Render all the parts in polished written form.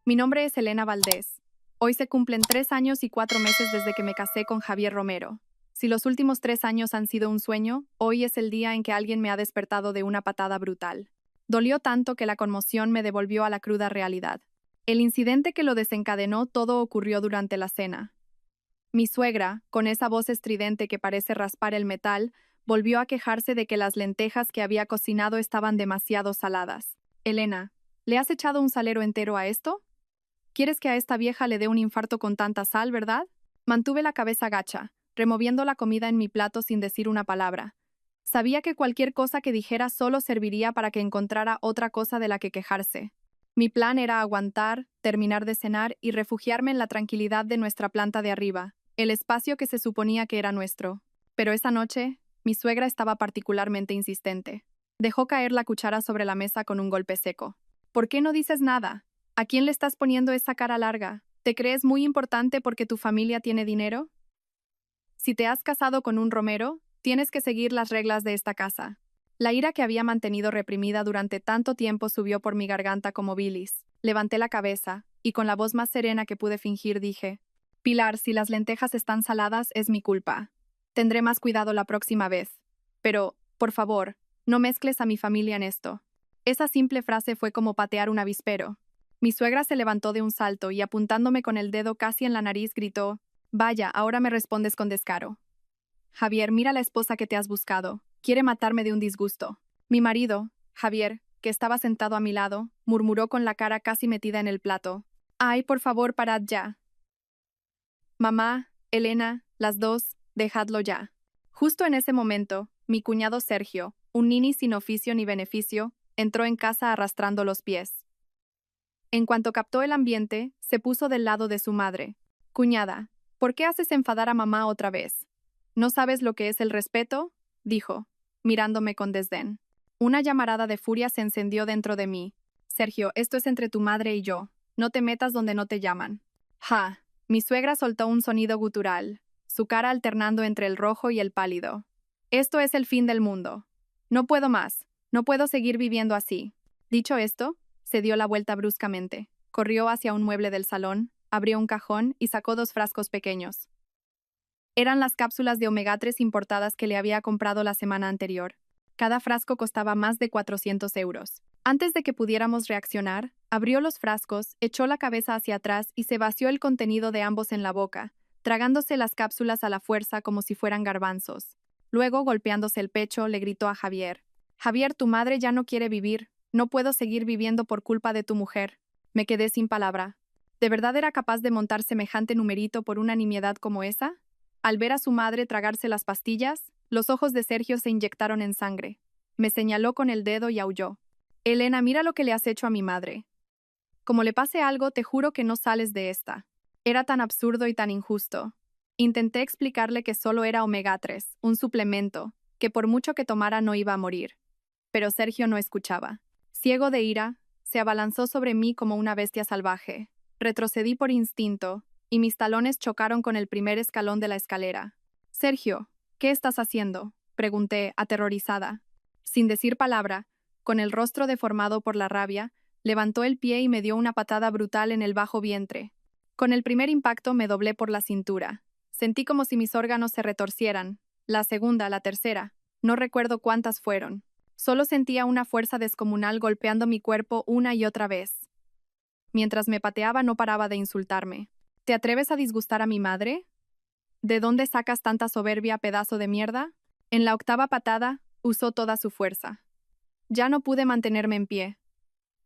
Mi nombre es Elena Valdés. Hoy se cumplen 3 años y 4 meses desde que me casé con Javier Romero. Si los últimos 3 años han sido un sueño, hoy es el día en que alguien me ha despertado de una patada brutal. Dolió tanto que la conmoción me devolvió a la cruda realidad. El incidente que lo desencadenó todo ocurrió durante la cena. Mi suegra, con esa voz estridente que parece raspar el metal, volvió a quejarse de que las lentejas que había cocinado estaban demasiado saladas. Elena, ¿le has echado un salero entero a esto? ¿Quieres que a esta vieja le dé un infarto con tanta sal, verdad? Mantuve la cabeza gacha, removiendo la comida en mi plato sin decir una palabra. Sabía que cualquier cosa que dijera solo serviría para que encontrara otra cosa de la que quejarse. Mi plan era aguantar, terminar de cenar y refugiarme en la tranquilidad de nuestra planta de arriba, el espacio que se suponía que era nuestro. Pero esa noche, mi suegra estaba particularmente insistente. Dejó caer la cuchara sobre la mesa con un golpe seco. ¿Por qué no dices nada? ¿A quién le estás poniendo esa cara larga? ¿Te crees muy importante porque tu familia tiene dinero? Si te has casado con un Romero, tienes que seguir las reglas de esta casa. La ira que había mantenido reprimida durante tanto tiempo subió por mi garganta como bilis. Levanté la cabeza, y con la voz más serena que pude fingir dije, Pilar, si las lentejas están saladas, es mi culpa. Tendré más cuidado la próxima vez. Pero, por favor, no mezcles a mi familia en esto. Esa simple frase fue como patear un avispero. Mi suegra se levantó de un salto y apuntándome con el dedo casi en la nariz gritó, Vaya, ahora me respondes con descaro. Javier, mira la esposa que te has buscado. Quiere matarme de un disgusto. Mi marido, Javier, que estaba sentado a mi lado, murmuró con la cara casi metida en el plato. Ay, por favor, parad ya. Mamá, Elena, las dos, dejadlo ya. Justo en ese momento, mi cuñado Sergio, un nini sin oficio ni beneficio, entró en casa arrastrando los pies. En cuanto captó el ambiente, se puso del lado de su madre. Cuñada, ¿por qué haces enfadar a mamá otra vez? ¿No sabes lo que es el respeto? Dijo, mirándome con desdén. Una llamarada de furia se encendió dentro de mí. Sergio, esto es entre tu madre y yo. No te metas donde no te llaman. Ja. Mi suegra soltó un sonido gutural, su cara alternando entre el rojo y el pálido. Esto es el fin del mundo. No puedo más. No puedo seguir viviendo así. Dicho esto, se dio la vuelta bruscamente. Corrió hacia un mueble del salón, abrió un cajón y sacó 2 frascos pequeños. Eran las cápsulas de omega 3 importadas que le había comprado la semana anterior. Cada frasco costaba más de 400 euros. Antes de que pudiéramos reaccionar, abrió los frascos, echó la cabeza hacia atrás y se vació el contenido de ambos en la boca, tragándose las cápsulas a la fuerza como si fueran garbanzos. Luego, golpeándose el pecho, le gritó a Javier. Javier, tu madre ya no quiere vivir. No puedo seguir viviendo por culpa de tu mujer. Me quedé sin palabra. ¿De verdad era capaz de montar semejante numerito por una nimiedad como esa? Al ver a su madre tragarse las pastillas, los ojos de Sergio se inyectaron en sangre. Me señaló con el dedo y aulló. Elena, mira lo que le has hecho a mi madre. Como le pase algo, te juro que no sales de esta. Era tan absurdo y tan injusto. Intenté explicarle que solo era omega 3, un suplemento, que por mucho que tomara no iba a morir. Pero Sergio no escuchaba. Ciego de ira, se abalanzó sobre mí como una bestia salvaje. Retrocedí por instinto, y mis talones chocaron con el primer escalón de la escalera. Sergio, ¿qué estás haciendo? Pregunté, aterrorizada. Sin decir palabra, con el rostro deformado por la rabia, levantó el pie y me dio una patada brutal en el bajo vientre. Con el primer impacto me doblé por la cintura. Sentí como si mis órganos se retorcieran. La segunda, la tercera. No recuerdo cuántas fueron. Solo sentía una fuerza descomunal golpeando mi cuerpo una y otra vez. Mientras me pateaba no paraba de insultarme. ¿Te atreves a disgustar a mi madre? ¿De dónde sacas tanta soberbia, pedazo de mierda? En la octava patada, usó toda su fuerza. Ya no pude mantenerme en pie.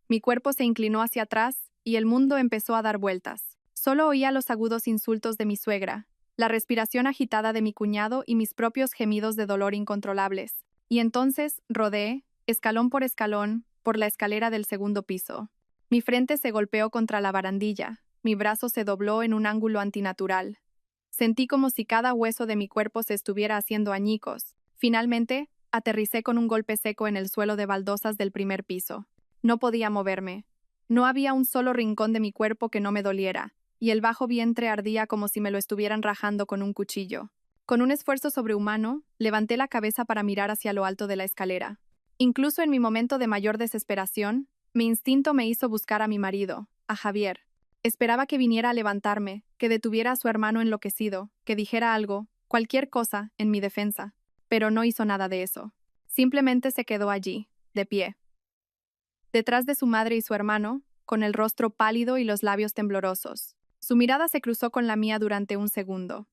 Mi cuerpo se inclinó hacia atrás y el mundo empezó a dar vueltas. Solo oía los agudos insultos de mi suegra, la respiración agitada de mi cuñado y mis propios gemidos de dolor incontrolables. Y entonces rodé, escalón por escalón, por la escalera del segundo piso. Mi frente se golpeó contra la barandilla, mi brazo se dobló en un ángulo antinatural. Sentí como si cada hueso de mi cuerpo se estuviera haciendo añicos. Finalmente, aterricé con un golpe seco en el suelo de baldosas del primer piso. No podía moverme. No había un solo rincón de mi cuerpo que no me doliera, y el bajo vientre ardía como si me lo estuvieran rajando con un cuchillo. Con un esfuerzo sobrehumano, levanté la cabeza para mirar hacia lo alto de la escalera. Incluso en mi momento de mayor desesperación, mi instinto me hizo buscar a mi marido. a Javier. Esperaba que viniera a levantarme, que detuviera a su hermano enloquecido, que dijera algo, cualquier cosa, en mi defensa. Pero no hizo nada de eso. Simplemente se quedó allí, de pie. Detrás de su madre y su hermano, con el rostro pálido y los labios temblorosos. Su mirada se cruzó con la mía durante un segundo.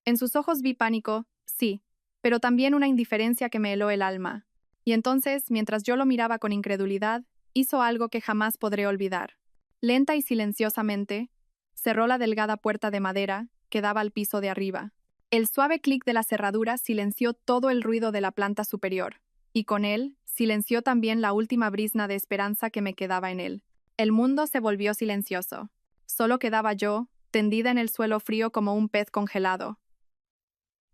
En sus ojos vi pánico, sí, pero también una indiferencia que me heló el alma. Y entonces, mientras yo lo miraba con incredulidad, hizo algo que jamás podré olvidar. Lenta y silenciosamente, cerró la delgada puerta de madera que daba al piso de arriba. El suave clic de la cerradura silenció todo el ruido de la planta superior, y con él silenció también la última brizna de esperanza que me quedaba en él. El mundo se volvió silencioso. Solo quedaba yo, tendida en el suelo frío como un pez congelado.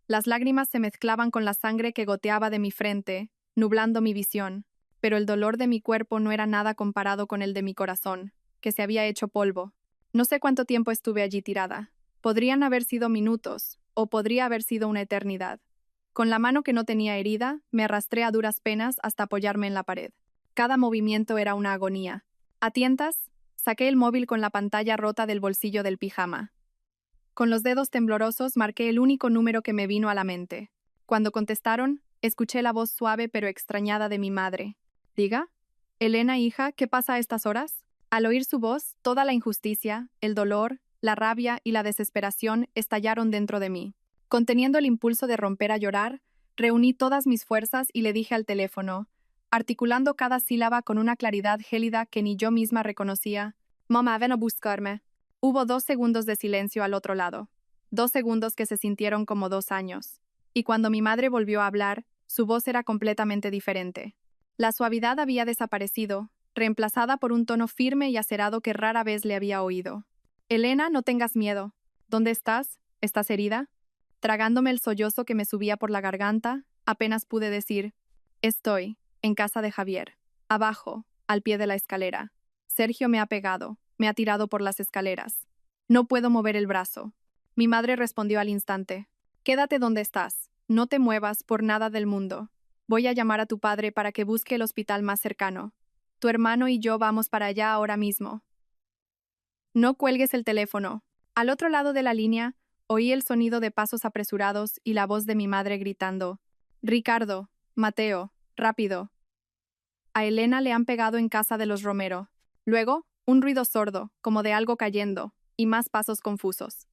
Las lágrimas se mezclaban con la sangre que goteaba de mi frente, nublando mi visión, pero el dolor de mi cuerpo no era nada comparado con el de mi corazón, que se había hecho polvo. No sé cuánto tiempo estuve allí tirada. Podrían haber sido minutos, o podría haber sido una eternidad. Con la mano que no tenía herida, me arrastré a duras penas hasta apoyarme en la pared. Cada movimiento era una agonía. A tientas, saqué el móvil con la pantalla rota del bolsillo del pijama. Con los dedos temblorosos marqué el único número que me vino a la mente. Cuando contestaron, escuché la voz suave pero extrañada de mi madre. «Diga, Elena, hija, ¿qué pasa a estas horas?» Al oír su voz, toda la injusticia, el dolor, la rabia y la desesperación estallaron dentro de mí. Conteniendo el impulso de romper a llorar, reuní todas mis fuerzas y le dije al teléfono, articulando cada sílaba con una claridad gélida que ni yo misma reconocía: «Mamá, ven a buscarme». Hubo 2 segundos de silencio al otro lado. 2 segundos que se sintieron como 2 años. Y cuando mi madre volvió a hablar, su voz era completamente diferente. La suavidad había desaparecido, reemplazada por un tono firme y acerado que rara vez le había oído. «Elena, no tengas miedo. ¿Dónde estás? ¿Estás herida?» Tragándome el sollozo que me subía por la garganta, apenas pude decir: «Estoy, en casa de Javier. Abajo, al pie de la escalera. Sergio me ha pegado, me ha tirado por las escaleras. No puedo mover el brazo». Mi madre respondió al instante: «Quédate donde estás. No te muevas por nada del mundo. Voy a llamar a tu padre para que busque el hospital más cercano. Tu hermano y yo vamos para allá ahora mismo». No cuelgues el teléfono. Al otro lado de la línea, oí el sonido de pasos apresurados y la voz de mi madre gritando: «Ricardo, Mateo, rápido. A Elena le han pegado en casa de los Romero». Luego, un ruido sordo, como de algo cayendo, y más pasos confusos.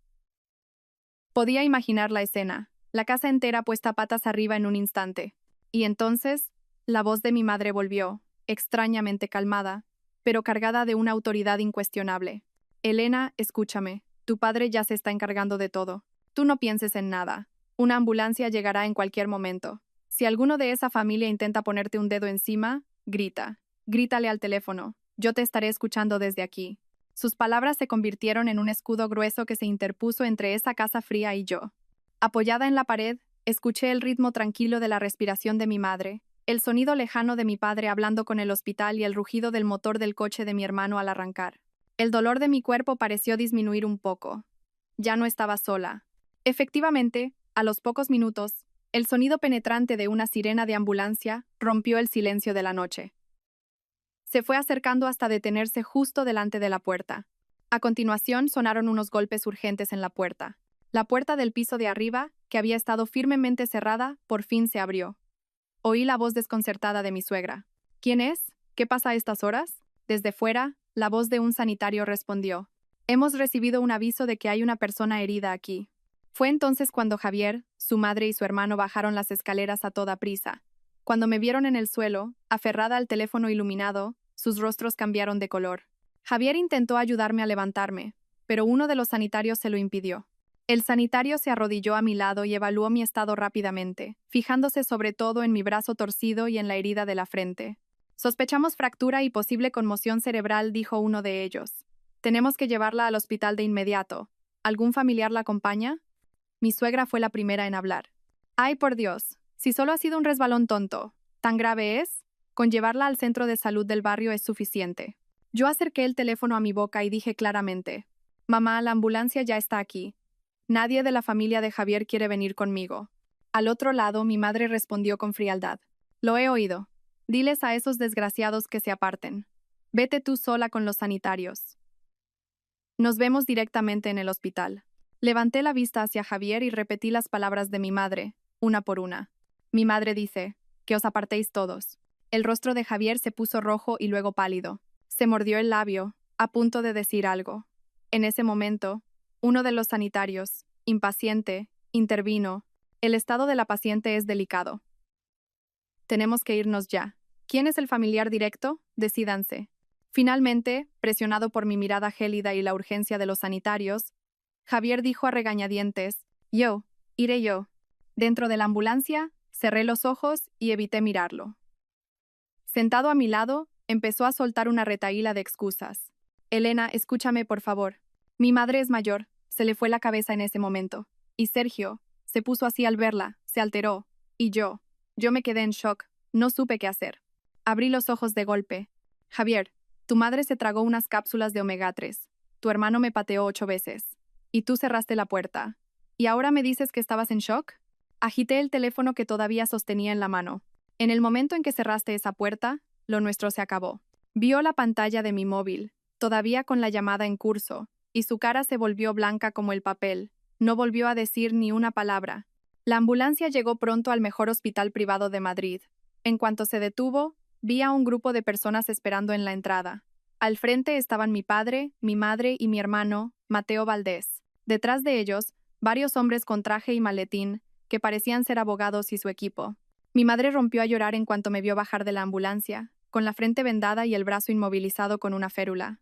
Podía imaginar la escena, la casa entera puesta patas arriba en un instante. Y entonces, la voz de mi madre volvió, extrañamente calmada, pero cargada de una autoridad incuestionable. «Elena, escúchame. Tu padre ya se está encargando de todo. Tú no pienses en nada. Una ambulancia llegará en cualquier momento. Si alguno de esa familia intenta ponerte un dedo encima, grita. Grítale al teléfono. Yo te estaré escuchando desde aquí». Sus palabras se convirtieron en un escudo grueso que se interpuso entre esa casa fría y yo. Apoyada en la pared, escuché el ritmo tranquilo de la respiración de mi madre, el sonido lejano de mi padre hablando con el hospital y el rugido del motor del coche de mi hermano al arrancar. El dolor de mi cuerpo pareció disminuir un poco. Ya no estaba sola. Efectivamente, a los pocos minutos, el sonido penetrante de una sirena de ambulancia rompió el silencio de la noche. Se fue acercando hasta detenerse justo delante de la puerta. A continuación sonaron unos golpes urgentes en la puerta. La puerta del piso de arriba, que había estado firmemente cerrada, por fin se abrió. Oí la voz desconcertada de mi suegra. «¿Quién es? ¿Qué pasa a estas horas?» Desde fuera, la voz de un sanitario respondió: «Hemos recibido un aviso de que hay una persona herida aquí». Fue entonces cuando Javier, su madre y su hermano bajaron las escaleras a toda prisa. Cuando me vieron en el suelo, aferrada al teléfono iluminado, sus rostros cambiaron de color. Javier intentó ayudarme a levantarme, pero uno de los sanitarios se lo impidió. El sanitario se arrodilló a mi lado y evaluó mi estado rápidamente, fijándose sobre todo en mi brazo torcido y en la herida de la frente. «Sospechamos fractura y posible conmoción cerebral», dijo uno de ellos. «Tenemos que llevarla al hospital de inmediato. ¿Algún familiar la acompaña?» Mi suegra fue la primera en hablar. «Ay, por Dios, si solo ha sido un resbalón tonto. ¿Tan grave es? Con llevarla al centro de salud del barrio es suficiente». Yo acerqué el teléfono a mi boca y dije claramente: «Mamá, la ambulancia ya está aquí. Nadie de la familia de Javier quiere venir conmigo». Al otro lado, mi madre respondió con frialdad: «Lo he oído. Diles a esos desgraciados que se aparten. Vete tú sola con los sanitarios». Nos vemos directamente en el hospital. Levanté la vista hacia Javier y repetí las palabras de mi madre, una por una. Mi madre dice, que os apartéis todos. El rostro de Javier se puso rojo y luego pálido. Se mordió el labio, a punto de decir algo. En ese momento, uno de los sanitarios, impaciente, intervino. El estado de la paciente es delicado. Tenemos que irnos ya. ¿Quién es el familiar directo? Decídanse. Finalmente, presionado por mi mirada gélida y la urgencia de los sanitarios, Javier dijo a regañadientes, yo, iré yo. Dentro de la ambulancia, cerré los ojos y evité mirarlo. Sentado a mi lado, empezó a soltar una retahíla de excusas. Elena, escúchame, por favor. Mi madre es mayor, se le fue la cabeza en ese momento. Y Sergio, se puso así al verla, se alteró. Y yo me quedé en shock, no supe qué hacer. Abrí los ojos de golpe. Javier, tu madre se tragó unas cápsulas de omega 3. Tu hermano me pateó 8 veces. Y tú cerraste la puerta. ¿Y ahora me dices que estabas en shock? Agité el teléfono que todavía sostenía en la mano. En el momento en que cerraste esa puerta, lo nuestro se acabó. Vio la pantalla de mi móvil, todavía con la llamada en curso, y su cara se volvió blanca como el papel. No volvió a decir ni una palabra. La ambulancia llegó pronto al mejor hospital privado de Madrid. En cuanto se detuvo, vi a un grupo de personas esperando en la entrada. Al frente estaban mi padre, mi madre y mi hermano, Mateo Valdés. Detrás de ellos, varios hombres con traje y maletín, que parecían ser abogados y su equipo. Mi madre rompió a llorar en cuanto me vio bajar de la ambulancia, con la frente vendada y el brazo inmovilizado con una férula.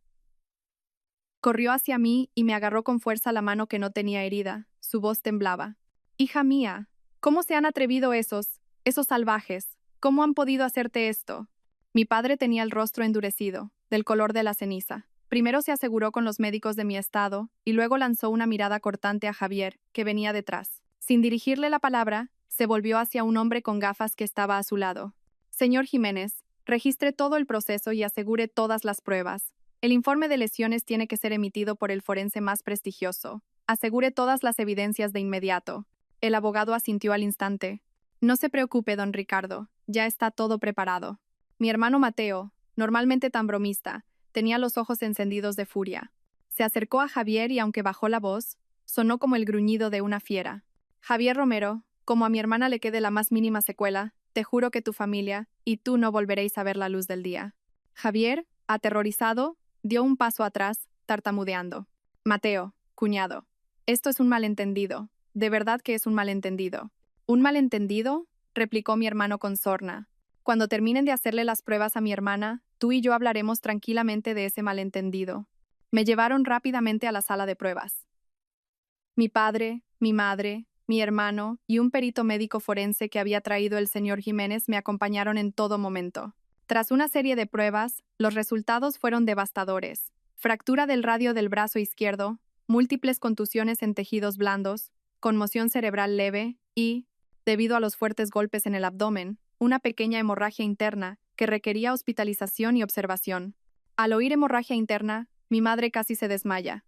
Corrió hacia mí y me agarró con fuerza la mano que no tenía herida. Su voz temblaba. Hija mía, ¿cómo se han atrevido esos salvajes? ¿Cómo han podido hacerte esto? Mi padre tenía el rostro endurecido, del color de la ceniza. Primero se aseguró con los médicos de mi estado y luego lanzó una mirada cortante a Javier, que venía detrás. Sin dirigirle la palabra, se volvió hacia un hombre con gafas que estaba a su lado. Señor Jiménez, registre todo el proceso y asegure todas las pruebas. El informe de lesiones tiene que ser emitido por el forense más prestigioso. Asegure todas las evidencias de inmediato. El abogado asintió al instante. No se preocupe, don Ricardo, ya está todo preparado. Mi hermano Mateo, normalmente tan bromista, tenía los ojos encendidos de furia. Se acercó a Javier y aunque bajó la voz, sonó como el gruñido de una fiera. Javier Romero, como a mi hermana le quede la más mínima secuela, te juro que tu familia y tú no volveréis a ver la luz del día. Javier, aterrorizado, dio un paso atrás, tartamudeando. Mateo, cuñado, esto es un malentendido, de verdad que es un malentendido. ¿Un malentendido?, replicó mi hermano con sorna. Cuando terminen de hacerle las pruebas a mi hermana, tú y yo hablaremos tranquilamente de ese malentendido. Me llevaron rápidamente a la sala de pruebas. Mi padre, mi madre, mi hermano y un perito médico forense que había traído el señor Jiménez me acompañaron en todo momento. Tras una serie de pruebas, los resultados fueron devastadores. Fractura del radio del brazo izquierdo, múltiples contusiones en tejidos blandos, conmoción cerebral leve y, debido a los fuertes golpes en el abdomen, una pequeña hemorragia interna que requería hospitalización y observación. Al oír hemorragia interna, mi madre casi se desmaya.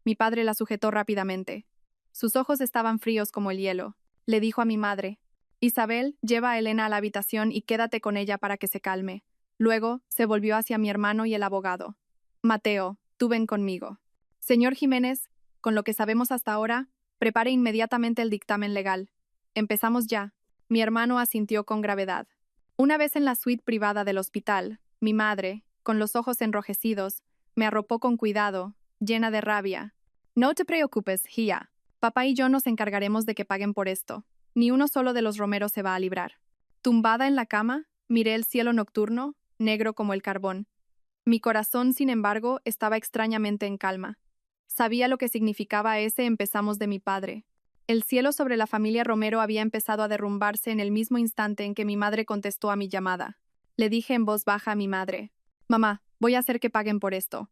Mi padre la sujetó rápidamente. Sus ojos estaban fríos como el hielo. Le dijo a mi madre, Isabel, lleva a Elena a la habitación y quédate con ella para que se calme. Luego, se volvió hacia mi hermano y el abogado. Mateo, tú ven conmigo. Señor Jiménez, con lo que sabemos hasta ahora, prepare inmediatamente el dictamen legal. Empezamos ya. Mi hermano asintió con gravedad. Una vez en la suite privada del hospital, mi madre, con los ojos enrojecidos, me arropó con cuidado, llena de rabia. No te preocupes, Gia. Papá y yo nos encargaremos de que paguen por esto. Ni uno solo de los Romeros se va a librar. Tumbada en la cama, miré el cielo nocturno, negro como el carbón. Mi corazón, sin embargo, estaba extrañamente en calma. Sabía lo que significaba ese empezamos de mi padre. El cielo sobre la familia Romero había empezado a derrumbarse en el mismo instante en que mi madre contestó a mi llamada. Le dije en voz baja a mi madre, «Mamá, voy a hacer que paguen por esto».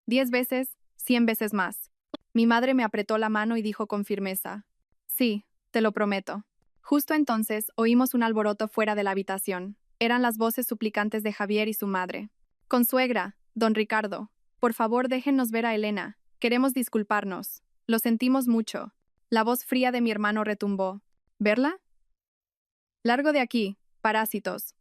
10 veces, 100 veces más. Mi madre me apretó la mano y dijo con firmeza, «Sí, te lo prometo». Justo entonces oímos un alboroto fuera de la habitación. Eran las voces suplicantes de Javier y su madre. «Consuegra, don Ricardo, por favor déjennos ver a Elena. Queremos disculparnos. Lo sentimos mucho». La voz fría de mi hermano retumbó. ¿Verla? Largo de aquí, parásitos.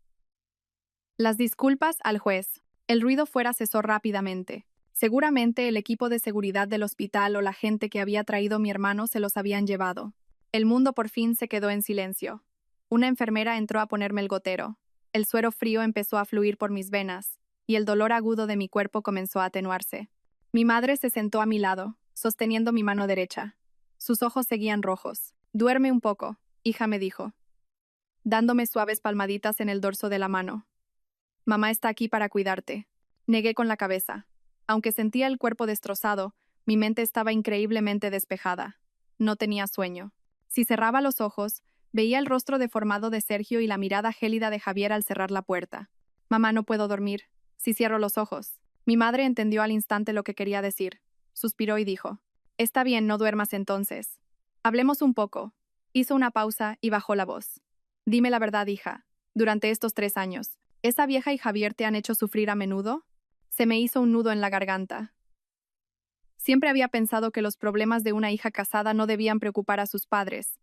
Las disculpas al juez. El ruido fuera cesó rápidamente. Seguramente el equipo de seguridad del hospital o la gente que había traído mi hermano se los habían llevado. El mundo por fin se quedó en silencio. Una enfermera entró a ponerme el gotero. El suero frío empezó a fluir por mis venas, y el dolor agudo de mi cuerpo comenzó a atenuarse. Mi madre se sentó a mi lado, sosteniendo mi mano derecha. Sus ojos seguían rojos. «Duerme un poco», hija me dijo, dándome suaves palmaditas en el dorso de la mano. «Mamá está aquí para cuidarte». Negué con la cabeza. Aunque sentía el cuerpo destrozado, mi mente estaba increíblemente despejada. No tenía sueño. Si cerraba los ojos, veía el rostro deformado de Sergio y la mirada gélida de Javier al cerrar la puerta. «Mamá, no puedo dormir. Si cierro los ojos». Mi madre entendió al instante lo que quería decir. Suspiró y dijo: «Está bien, no duermas entonces. Hablemos un poco». Hizo una pausa y bajó la voz. «Dime la verdad, hija. Durante estos 3 años, ¿esa vieja y Javier te han hecho sufrir a menudo?» Se me hizo un nudo en la garganta. Siempre había pensado que los problemas de una hija casada no debían preocupar a sus padres,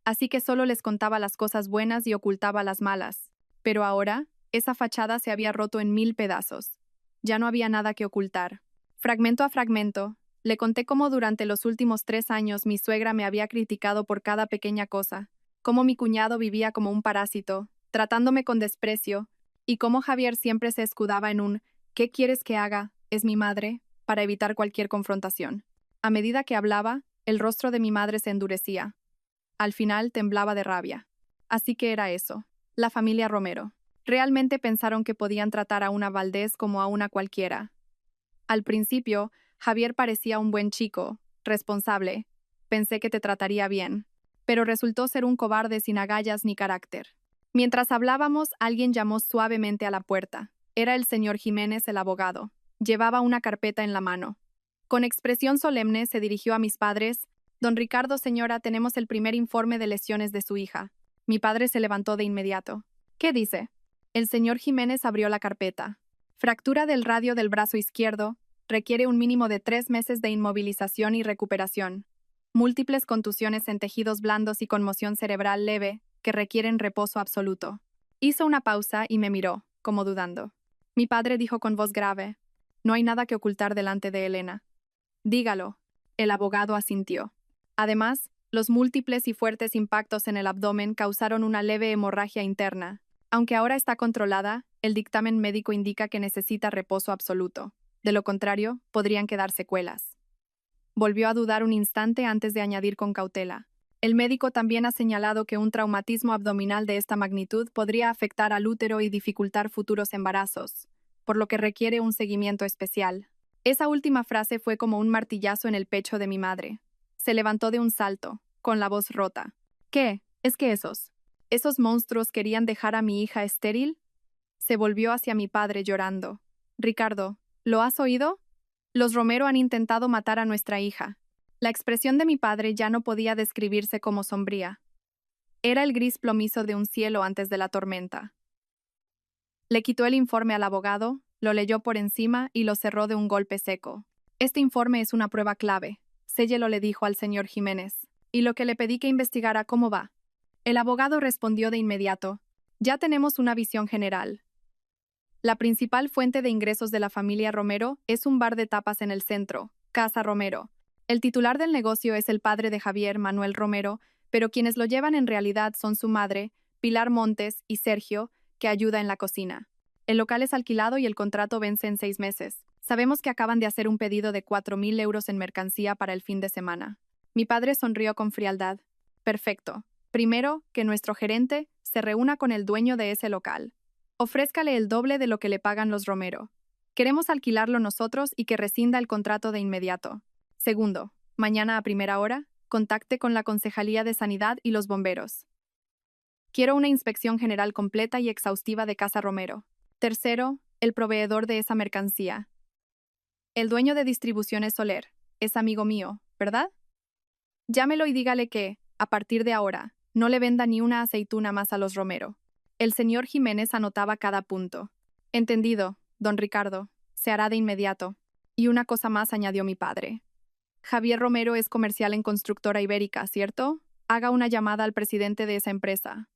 así que solo les contaba las cosas buenas y ocultaba las malas. Pero ahora, esa fachada se había roto en 1000 pedazos. Ya no había nada que ocultar. Fragmento a fragmento, le conté cómo durante los últimos 3 años mi suegra me había criticado por cada pequeña cosa, cómo mi cuñado vivía como un parásito, tratándome con desprecio, y cómo Javier siempre se escudaba en un «¿Qué quieres que haga? Es mi madre», para evitar cualquier confrontación. A medida que hablaba, el rostro de mi madre se endurecía. Al final temblaba de rabia. Así que era eso, la familia Romero. Realmente pensaron que podían tratar a una Valdés como a una cualquiera. Al principio, Javier parecía un buen chico, responsable. Pensé que te trataría bien. Pero resultó ser un cobarde sin agallas ni carácter. Mientras hablábamos, alguien llamó suavemente a la puerta. Era el señor Jiménez, el abogado. Llevaba una carpeta en la mano. Con expresión solemne se dirigió a mis padres. «Don Ricardo, señora, tenemos el primer informe de lesiones de su hija». Mi padre se levantó de inmediato. «¿Qué dice?» El señor Jiménez abrió la carpeta. «Fractura del radio del brazo izquierdo. Requiere un mínimo de 3 meses de inmovilización y recuperación. Múltiples contusiones en tejidos blandos y conmoción cerebral leve, que requieren reposo absoluto». Hizo una pausa y me miró, como dudando. Mi padre dijo con voz grave: «No hay nada que ocultar delante de Elena». «Dígalo». El abogado asintió. Además, los múltiples y fuertes impactos en el abdomen causaron una leve hemorragia interna. Aunque ahora está controlada, el dictamen médico indica que necesita reposo absoluto. De lo contrario, podrían quedar secuelas. Volvió a dudar un instante antes de añadir con cautela: «El médico también ha señalado que un traumatismo abdominal de esta magnitud podría afectar al útero y dificultar futuros embarazos, por lo que requiere un seguimiento especial». Esa última frase fue como un martillazo en el pecho de mi madre. Se levantó de un salto, con la voz rota. «¿Qué? ¿Es que esos monstruos querían dejar a mi hija estéril?» Se volvió hacia mi padre llorando. «Ricardo, ¿lo has oído? Los Romero han intentado matar a nuestra hija». La expresión de mi padre ya no podía describirse como sombría. Era el gris plomizo de un cielo antes de la tormenta. Le quitó el informe al abogado, lo leyó por encima y lo cerró de un golpe seco. «Este informe es una prueba clave», Séllelo, le dijo al señor Jiménez. «Y lo que le pedí que investigara, ¿cómo va?» El abogado respondió de inmediato: «Ya tenemos una visión general. La principal fuente de ingresos de la familia Romero es un bar de tapas en el centro, Casa Romero. El titular del negocio es el padre de Javier, Manuel Romero, pero quienes lo llevan en realidad son su madre, Pilar Montes, y Sergio, que ayuda en la cocina. El local es alquilado y el contrato vence en 6 meses. Sabemos que acaban de hacer un pedido de 4.000 euros en mercancía para el fin de semana». Mi padre sonrió con frialdad. «Perfecto. Primero, que nuestro gerente se reúna con el dueño de ese local. Ofrézcale el doble de lo que le pagan los Romero. Queremos alquilarlo nosotros y que rescinda el contrato de inmediato. Segundo, mañana a primera hora, contacte con la Concejalía de Sanidad y los bomberos. Quiero una inspección general completa y exhaustiva de Casa Romero. Tercero, el proveedor de esa mercancía. El dueño de Distribuciones Soler. Es amigo mío, ¿verdad? Llámelo y dígale que, a partir de ahora, no le venda ni una aceituna más a los Romero». El señor Jiménez anotaba cada punto. «Entendido, don Ricardo. Se hará de inmediato». Y una cosa más, añadió mi padre. «Javier Romero es comercial en Constructora Ibérica, ¿cierto? Haga una llamada al presidente de esa empresa.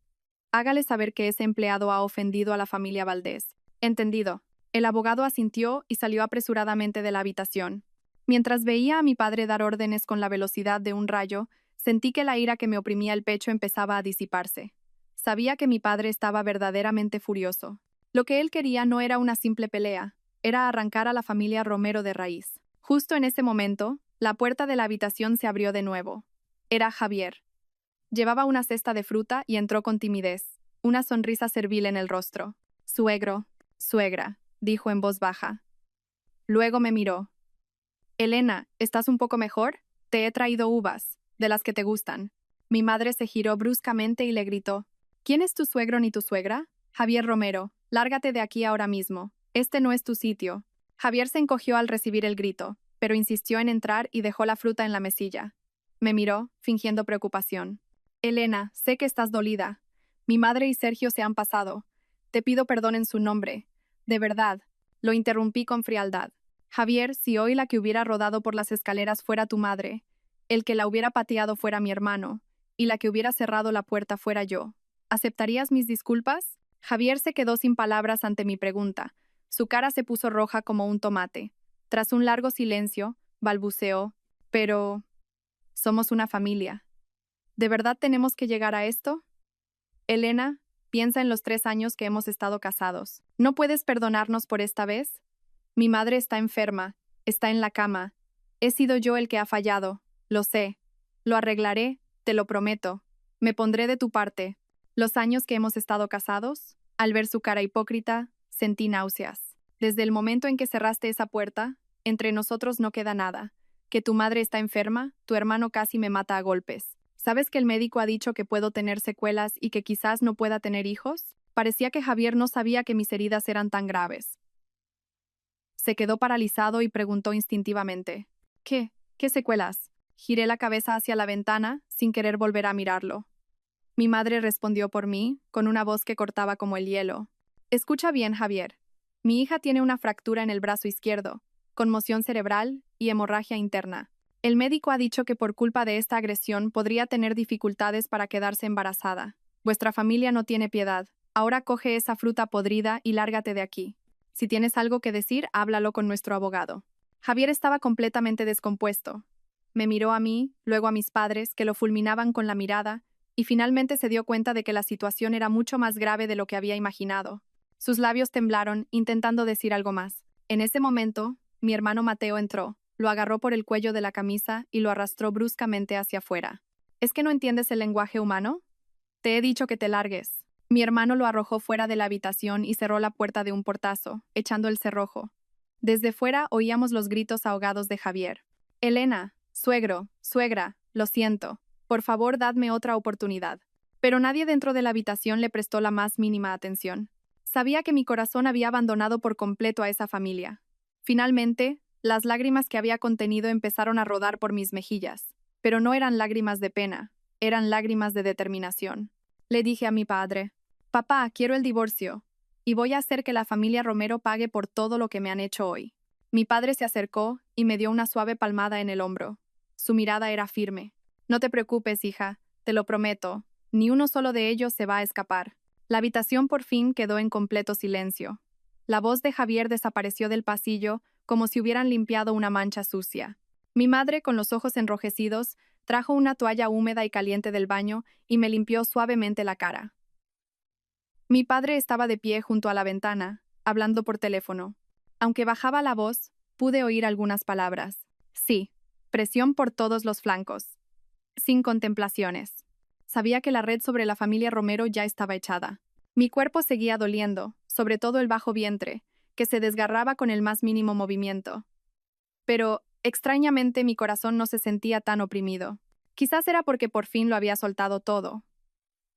Hágale saber que ese empleado ha ofendido a la familia Valdés». «Entendido». El abogado asintió y salió apresuradamente de la habitación. Mientras veía a mi padre dar órdenes con la velocidad de un rayo, sentí que la ira que me oprimía el pecho empezaba a disiparse. Sabía que mi padre estaba verdaderamente furioso. Lo que él quería no era una simple pelea, era arrancar a la familia Romero de raíz. Justo en ese momento, la puerta de la habitación se abrió de nuevo. Era Javier. Llevaba una cesta de fruta y entró con timidez, una sonrisa servil en el rostro. Suegro, suegra, dijo en voz baja. Luego me miró. Elena, ¿estás un poco mejor? Te he traído uvas, de las que te gustan. Mi madre se giró bruscamente y le gritó. ¿Quién es tu suegro ni tu suegra? Javier Romero, lárgate de aquí ahora mismo. Este no es tu sitio. Javier se encogió al recibir el grito, pero insistió en entrar y dejó la fruta en la mesilla. Me miró, fingiendo preocupación. Elena, sé que estás dolida. Mi madre y Sergio se han pasado. Te pido perdón en su nombre. De verdad. Lo interrumpí con frialdad. Javier, si hoy la que hubiera rodado por las escaleras fuera tu madre, el que la hubiera pateado fuera mi hermano, y la que hubiera cerrado la puerta fuera yo, ¿aceptarías mis disculpas? Javier se quedó sin palabras ante mi pregunta. Su cara se puso roja como un tomate. Tras un largo silencio, balbuceó, pero... somos una familia. ¿De verdad tenemos que llegar a esto? Elena, piensa en los 3 años que hemos estado casados. ¿No puedes perdonarnos por esta vez? Mi madre está enferma, está en la cama. He sido yo el que ha fallado, lo sé. Lo arreglaré, te lo prometo. Me pondré de tu parte. Los años que hemos estado casados, al ver su cara hipócrita, sentí náuseas. Desde el momento en que cerraste esa puerta, entre nosotros no queda nada. Que tu madre está enferma, tu hermano casi me mata a golpes. ¿Sabes que el médico ha dicho que puedo tener secuelas y que quizás no pueda tener hijos? Parecía que Javier no sabía que mis heridas eran tan graves. Se quedó paralizado y preguntó instintivamente. ¿Qué? ¿Qué secuelas? Giré la cabeza hacia la ventana, sin querer volver a mirarlo. Mi madre respondió por mí, con una voz que cortaba como el hielo. Escucha bien, Javier. Mi hija tiene una fractura en el brazo izquierdo, conmoción cerebral y hemorragia interna. El médico ha dicho que por culpa de esta agresión podría tener dificultades para quedarse embarazada. Vuestra familia no tiene piedad. Ahora coge esa fruta podrida y lárgate de aquí. Si tienes algo que decir, háblalo con nuestro abogado. Javier estaba completamente descompuesto. Me miró a mí, luego a mis padres, que lo fulminaban con la mirada, y finalmente se dio cuenta de que la situación era mucho más grave de lo que había imaginado. Sus labios temblaron, intentando decir algo más. En ese momento, mi hermano Mateo entró, lo agarró por el cuello de la camisa y lo arrastró bruscamente hacia afuera. ¿Es que no entiendes el lenguaje humano? Te he dicho que te largues. Mi hermano lo arrojó fuera de la habitación y cerró la puerta de un portazo, echando el cerrojo. Desde fuera oíamos los gritos ahogados de Javier. Elena, suegro, suegra, lo siento. Por favor, dadme otra oportunidad. Pero nadie dentro de la habitación le prestó la más mínima atención. Sabía que mi corazón había abandonado por completo a esa familia. Finalmente, las lágrimas que había contenido empezaron a rodar por mis mejillas. Pero no eran lágrimas de pena, eran lágrimas de determinación. Le dije a mi padre, papá, quiero el divorcio, y voy a hacer que la familia Romero pague por todo lo que me han hecho hoy. Mi padre se acercó y me dio una suave palmada en el hombro. Su mirada era firme. No te preocupes, hija, te lo prometo, ni uno solo de ellos se va a escapar. La habitación por fin quedó en completo silencio. La voz de Javier desapareció del pasillo como si hubieran limpiado una mancha sucia. Mi madre, con los ojos enrojecidos, trajo una toalla húmeda y caliente del baño y me limpió suavemente la cara. Mi padre estaba de pie junto a la ventana, hablando por teléfono. Aunque bajaba la voz, pude oír algunas palabras. Sí, presión por todos los flancos. Sin contemplaciones. Sabía que la red sobre la familia Romero ya estaba echada. Mi cuerpo seguía doliendo, sobre todo el bajo vientre, que se desgarraba con el más mínimo movimiento. Pero, extrañamente, mi corazón no se sentía tan oprimido. Quizás era porque por fin lo había soltado todo.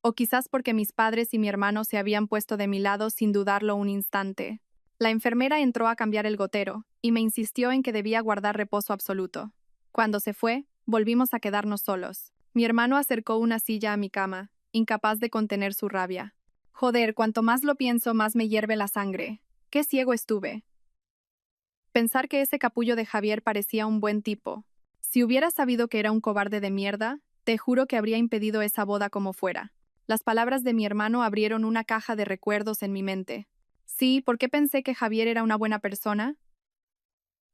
O quizás porque mis padres y mi hermano se habían puesto de mi lado sin dudarlo un instante. La enfermera entró a cambiar el gotero, y me insistió en que debía guardar reposo absoluto. Cuando se fue, volvimos a quedarnos solos. Mi hermano acercó una silla a mi cama, incapaz de contener su rabia. Joder, cuanto más lo pienso, más me hierve la sangre. ¡Qué ciego estuve! Pensar que ese capullo de Javier parecía un buen tipo. Si hubiera sabido que era un cobarde de mierda, te juro que habría impedido esa boda como fuera. Las palabras de mi hermano abrieron una caja de recuerdos en mi mente. Sí, ¿por qué pensé que Javier era una buena persona?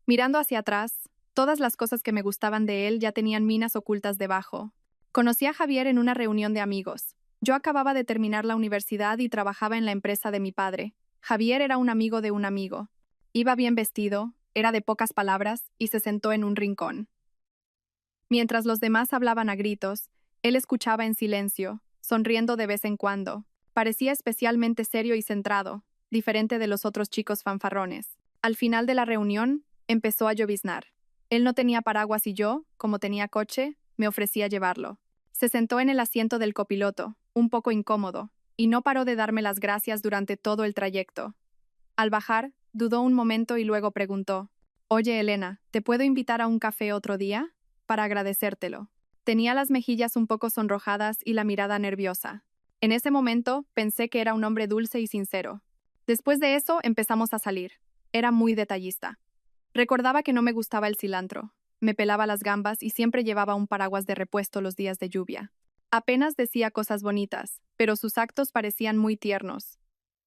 Mirando hacia atrás, todas las cosas que me gustaban de él ya tenían minas ocultas debajo. Conocí a Javier en una reunión de amigos. Yo acababa de terminar la universidad y trabajaba en la empresa de mi padre. Javier era un amigo de un amigo. Iba bien vestido, era de pocas palabras y se sentó en un rincón. Mientras los demás hablaban a gritos, él escuchaba en silencio, sonriendo de vez en cuando. Parecía especialmente serio y centrado, diferente de los otros chicos fanfarrones. Al final de la reunión, empezó a lloviznar. Él no tenía paraguas y yo, como tenía coche, me ofrecí a llevarlo. Se sentó en el asiento del copiloto, un poco incómodo, y no paró de darme las gracias durante todo el trayecto. Al bajar, dudó un momento y luego preguntó: «Oye, Elena, ¿te puedo invitar a un café otro día? Para agradecértelo». Tenía las mejillas un poco sonrojadas y la mirada nerviosa. En ese momento, pensé que era un hombre dulce y sincero. Después de eso, empezamos a salir. Era muy detallista. Recordaba que no me gustaba el cilantro. Me pelaba las gambas y siempre llevaba un paraguas de repuesto los días de lluvia. Apenas decía cosas bonitas, pero sus actos parecían muy tiernos.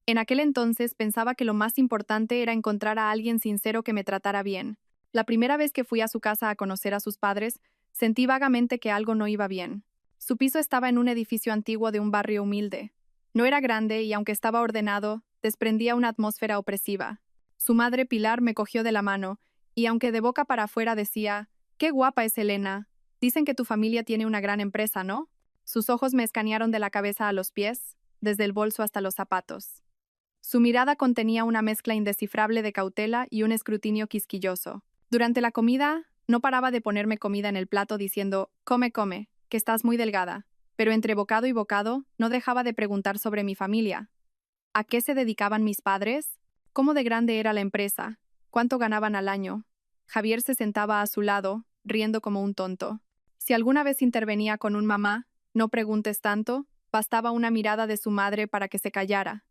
En aquel entonces pensaba que lo más importante era encontrar a alguien sincero que me tratara bien. La primera vez que fui a su casa a conocer a sus padres, sentí vagamente que algo no iba bien. Su piso estaba en un edificio antiguo de un barrio humilde. No era grande y aunque estaba ordenado, desprendía una atmósfera opresiva. Su madre Pilar me cogió de la mano, y aunque de boca para afuera decía: «Qué guapa es Elena. Dicen que tu familia tiene una gran empresa, ¿no?». Sus ojos me escanearon de la cabeza a los pies, desde el bolso hasta los zapatos. Su mirada contenía una mezcla indescifrable de cautela y un escrutinio quisquilloso. Durante la comida, no paraba de ponerme comida en el plato diciendo: «Come, come, que estás muy delgada». Pero entre bocado y bocado, no dejaba de preguntar sobre mi familia. ¿A qué se dedicaban mis padres? ¿Cómo de grande era la empresa? ¿Cuánto ganaban al año? Javier se sentaba a su lado, riendo como un tonto. Si alguna vez intervenía con un «mamá, no preguntes tanto», bastaba una mirada de su madre para que se callara.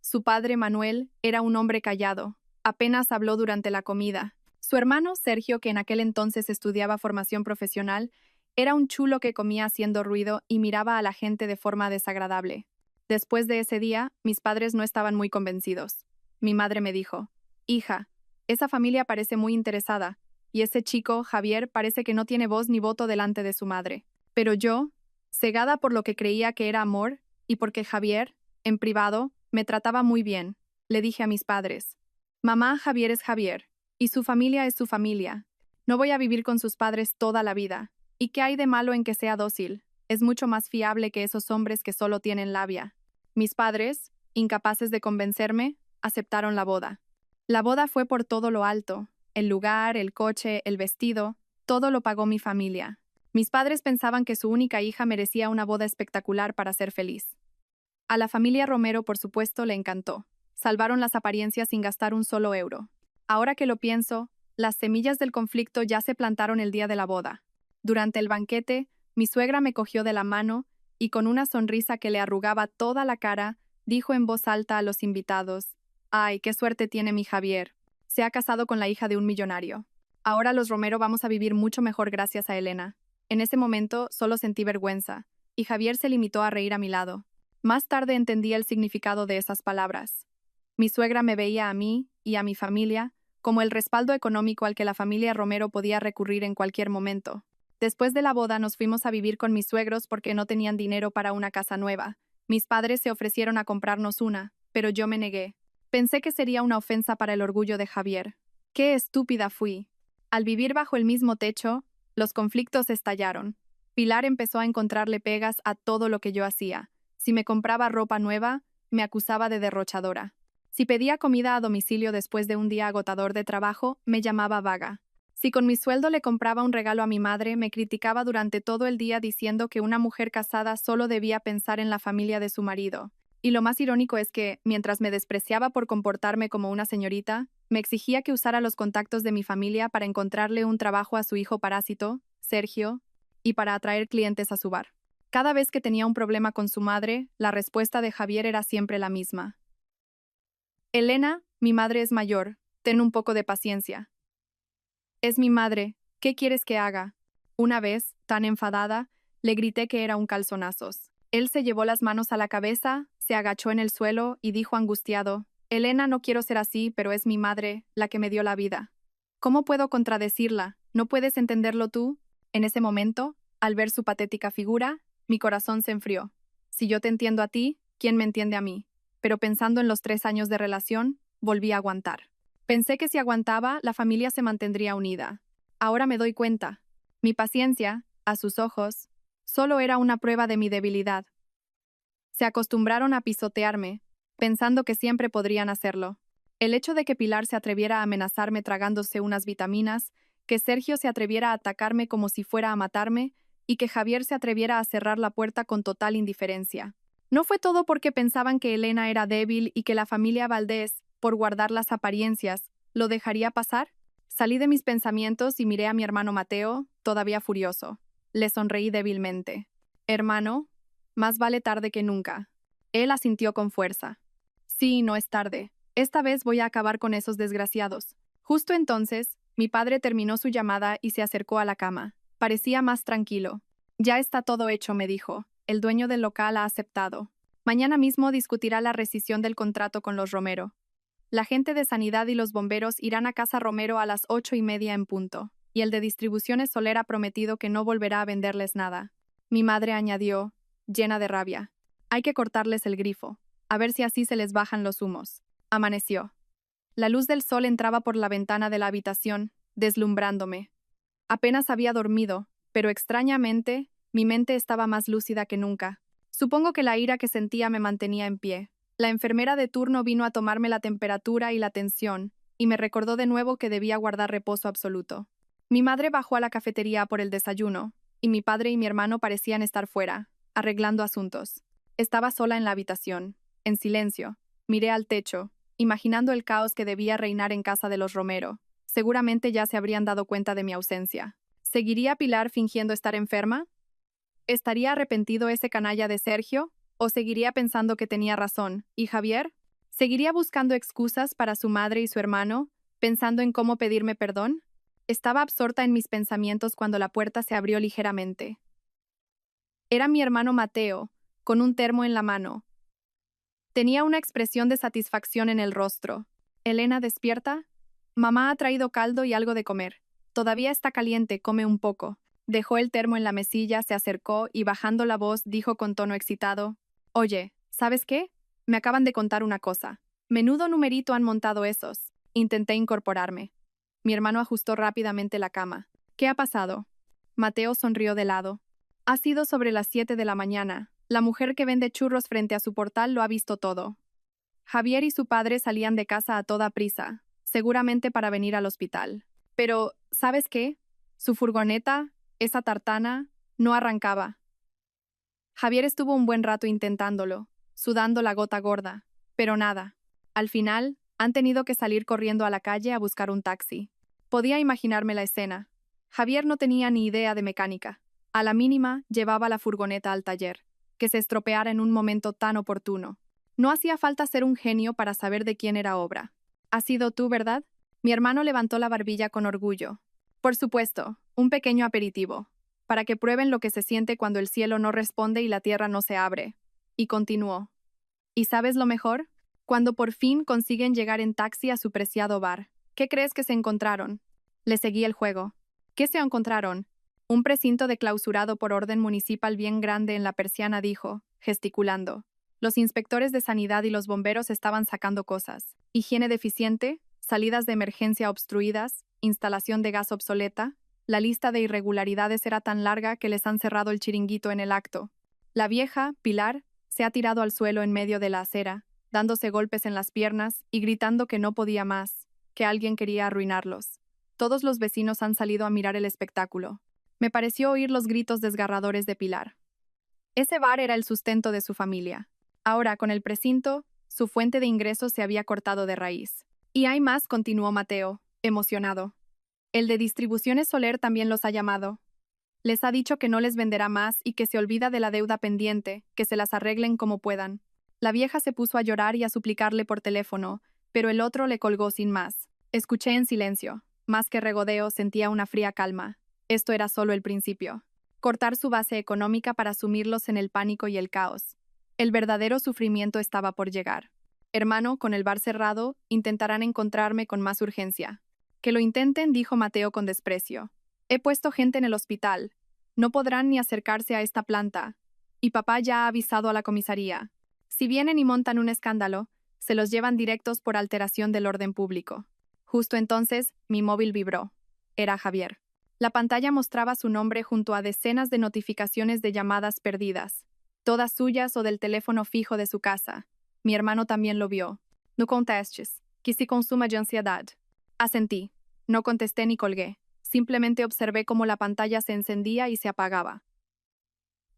Su padre, Manuel, era un hombre callado. Apenas habló durante la comida. Su hermano, Sergio, que en aquel entonces estudiaba formación profesional, era un chulo que comía haciendo ruido y miraba a la gente de forma desagradable. Después de ese día, mis padres no estaban muy convencidos. Mi madre me dijo: «Hija, esa familia parece muy interesada, y ese chico, Javier, parece que no tiene voz ni voto delante de su madre». Pero yo, cegada por lo que creía que era amor, y porque Javier, en privado, me trataba muy bien, le dije a mis padres: «Mamá, Javier es Javier, y su familia es su familia. No voy a vivir con sus padres toda la vida. ¿Y qué hay de malo en que sea dócil? Es mucho más fiable que esos hombres que solo tienen labia». Mis padres, incapaces de convencerme, aceptaron la boda. La boda fue por todo lo alto. El lugar, el coche, el vestido, todo lo pagó mi familia. Mis padres pensaban que su única hija merecía una boda espectacular para ser feliz. A la familia Romero, por supuesto, le encantó. Salvaron las apariencias sin gastar un solo euro. Ahora que lo pienso, las semillas del conflicto ya se plantaron el día de la boda. Durante el banquete, mi suegra me cogió de la mano y con una sonrisa que le arrugaba toda la cara, dijo en voz alta a los invitados: «Ay, qué suerte tiene mi Javier. Se ha casado con la hija de un millonario. Ahora los Romero vamos a vivir mucho mejor gracias a Elena». En ese momento solo sentí vergüenza, y Javier se limitó a reír a mi lado. Más tarde entendí el significado de esas palabras. Mi suegra me veía a mí y a mi familia como el respaldo económico al que la familia Romero podía recurrir en cualquier momento. Después de la boda nos fuimos a vivir con mis suegros porque no tenían dinero para una casa nueva. Mis padres se ofrecieron a comprarnos una, pero yo me negué. Pensé que sería una ofensa para el orgullo de Javier. ¡Qué estúpida fui! Al vivir bajo el mismo techo, los conflictos estallaron. Pilar empezó a encontrarle pegas a todo lo que yo hacía. Si me compraba ropa nueva, me acusaba de derrochadora. Si pedía comida a domicilio después de un día agotador de trabajo, me llamaba vaga. Si con mi sueldo le compraba un regalo a mi madre, me criticaba durante todo el día diciendo que una mujer casada solo debía pensar en la familia de su marido. Y lo más irónico es que, mientras me despreciaba por comportarme como una señorita, me exigía que usara los contactos de mi familia para encontrarle un trabajo a su hijo parásito, Sergio, y para atraer clientes a su bar. Cada vez que tenía un problema con su madre, la respuesta de Javier era siempre la misma: «Elena, mi madre es mayor, ten un poco de paciencia». «Es mi madre, ¿qué quieres que haga?». Una vez, tan enfadada, le grité que era un calzonazos. Él se llevó las manos a la cabeza, Se agachó en el suelo y dijo angustiado: Elena, no quiero ser así, pero es mi madre, la que me dio la vida. ¿Cómo puedo contradecirla? ¿No puedes entenderlo tú? En ese momento, al ver su patética figura, mi corazón se enfrió. Si yo te entiendo a ti, ¿quién me entiende a mí? Pero pensando en los 3 años de relación, volví a aguantar. Pensé que si aguantaba, la familia se mantendría unida. Ahora me doy cuenta. Mi paciencia, a sus ojos, solo era una prueba de mi debilidad. Se acostumbraron a pisotearme, pensando que siempre podrían hacerlo. El hecho de que Pilar se atreviera a amenazarme tragándose unas vitaminas, que Sergio se atreviera a atacarme como si fuera a matarme, y que Javier se atreviera a cerrar la puerta con total indiferencia. No fue todo porque pensaban que Elena era débil y que la familia Valdés, por guardar las apariencias, lo dejaría pasar. Salí de mis pensamientos y miré a mi hermano Mateo, todavía furioso. Le sonreí débilmente. Hermano, más vale tarde que nunca. Él asintió con fuerza. Sí, no es tarde. Esta vez voy a acabar con esos desgraciados. Justo entonces, mi padre terminó su llamada y se acercó a la cama. Parecía más tranquilo. Ya está todo hecho, me dijo. El dueño del local ha aceptado. Mañana mismo discutirá la rescisión del contrato con los Romero. La gente de Sanidad y los bomberos irán a casa Romero a las 8:30 en punto, y el de Distribuciones Soler ha prometido que no volverá a venderles nada. Mi madre añadió, llena de rabia: hay que cortarles el grifo, a ver si así se les bajan los humos. Amaneció. La luz del sol entraba por la ventana de la habitación, deslumbrándome. Apenas había dormido, pero extrañamente, mi mente estaba más lúcida que nunca. Supongo que la ira que sentía me mantenía en pie. La enfermera de turno vino a tomarme la temperatura y la tensión, y me recordó de nuevo que debía guardar reposo absoluto. Mi madre bajó a la cafetería por el desayuno, y mi padre y mi hermano parecían estar fuera, arreglando asuntos. Estaba sola en la habitación, en silencio. Miré al techo, imaginando el caos que debía reinar en casa de los Romero. Seguramente ya se habrían dado cuenta de mi ausencia. ¿Seguiría Pilar fingiendo estar enferma? ¿Estaría arrepentido ese canalla de Sergio? ¿O seguiría pensando que tenía razón? ¿Y Javier? ¿Seguiría buscando excusas para su madre y su hermano, pensando en cómo pedirme perdón? Estaba absorta en mis pensamientos cuando la puerta se abrió ligeramente. Era mi hermano Mateo, con un termo en la mano. Tenía una expresión de satisfacción en el rostro. Elena, ¿despierta? Mamá ha traído caldo y algo de comer. Todavía está caliente, come un poco. Dejó el termo en la mesilla, se acercó y bajando la voz dijo con tono excitado: Oye, ¿sabes qué? Me acaban de contar una cosa. Menudo numerito han montado esos. Intenté incorporarme. Mi hermano ajustó rápidamente la cama. ¿Qué ha pasado? Mateo sonrió de lado. Ha sido sobre las 7 de la mañana. La mujer que vende churros frente a su portal lo ha visto todo. Javier y su padre salían de casa a toda prisa, seguramente para venir al hospital. Pero, ¿sabes qué? Su furgoneta, esa tartana, no arrancaba. Javier estuvo un buen rato intentándolo, sudando la gota gorda, pero nada. Al final, han tenido que salir corriendo a la calle a buscar un taxi. Podía imaginarme la escena. Javier no tenía ni idea de mecánica. A la mínima, llevaba la furgoneta al taller. Que se estropeara en un momento tan oportuno. No hacía falta ser un genio para saber de quién era obra. ¿Has sido tú, verdad? Mi hermano levantó la barbilla con orgullo. Por supuesto, un pequeño aperitivo, para que prueben lo que se siente cuando el cielo no responde y la tierra no se abre. Y continuó. ¿Y sabes lo mejor? Cuando por fin consiguen llegar en taxi a su preciado bar. ¿Qué crees que se encontraron? Le seguí el juego. ¿Qué se encontraron? Un precinto de clausurado por orden municipal bien grande en la persiana, dijo, gesticulando. Los inspectores de sanidad y los bomberos estaban sacando cosas. Higiene deficiente, salidas de emergencia obstruidas, instalación de gas obsoleta. La lista de irregularidades era tan larga que les han cerrado el chiringuito en el acto. La vieja, Pilar, se ha tirado al suelo en medio de la acera, dándose golpes en las piernas y gritando que no podía más, que alguien quería arruinarlos. Todos los vecinos han salido a mirar el espectáculo. Me pareció oír los gritos desgarradores de Pilar. Ese bar era el sustento de su familia. Ahora, con el precinto, su fuente de ingresos se había cortado de raíz. Y hay más, continuó Mateo, emocionado. El de Distribuciones Soler también los ha llamado. Les ha dicho que no les venderá más y que se olvida de la deuda pendiente, que se las arreglen como puedan. La vieja se puso a llorar y a suplicarle por teléfono, pero el otro le colgó sin más. Escuché en silencio. Más que regodeo, sentía una fría calma. Esto era solo el principio. Cortar su base económica para sumirlos en el pánico y el caos. El verdadero sufrimiento estaba por llegar. Hermano, con el bar cerrado, intentarán encontrarme con más urgencia. Que lo intenten, dijo Mateo con desprecio. He puesto gente en el hospital. No podrán ni acercarse a esta planta. Y papá ya ha avisado a la comisaría. Si vienen y montan un escándalo, se los llevan directos por alteración del orden público. Justo entonces, mi móvil vibró. Era Javier. La pantalla mostraba su nombre junto a decenas de notificaciones de llamadas perdidas, todas suyas o del teléfono fijo de su casa. Mi hermano también lo vio. No contestes, que se consuma de ansiedad. Asentí. No contesté ni colgué. Simplemente observé cómo la pantalla se encendía y se apagaba.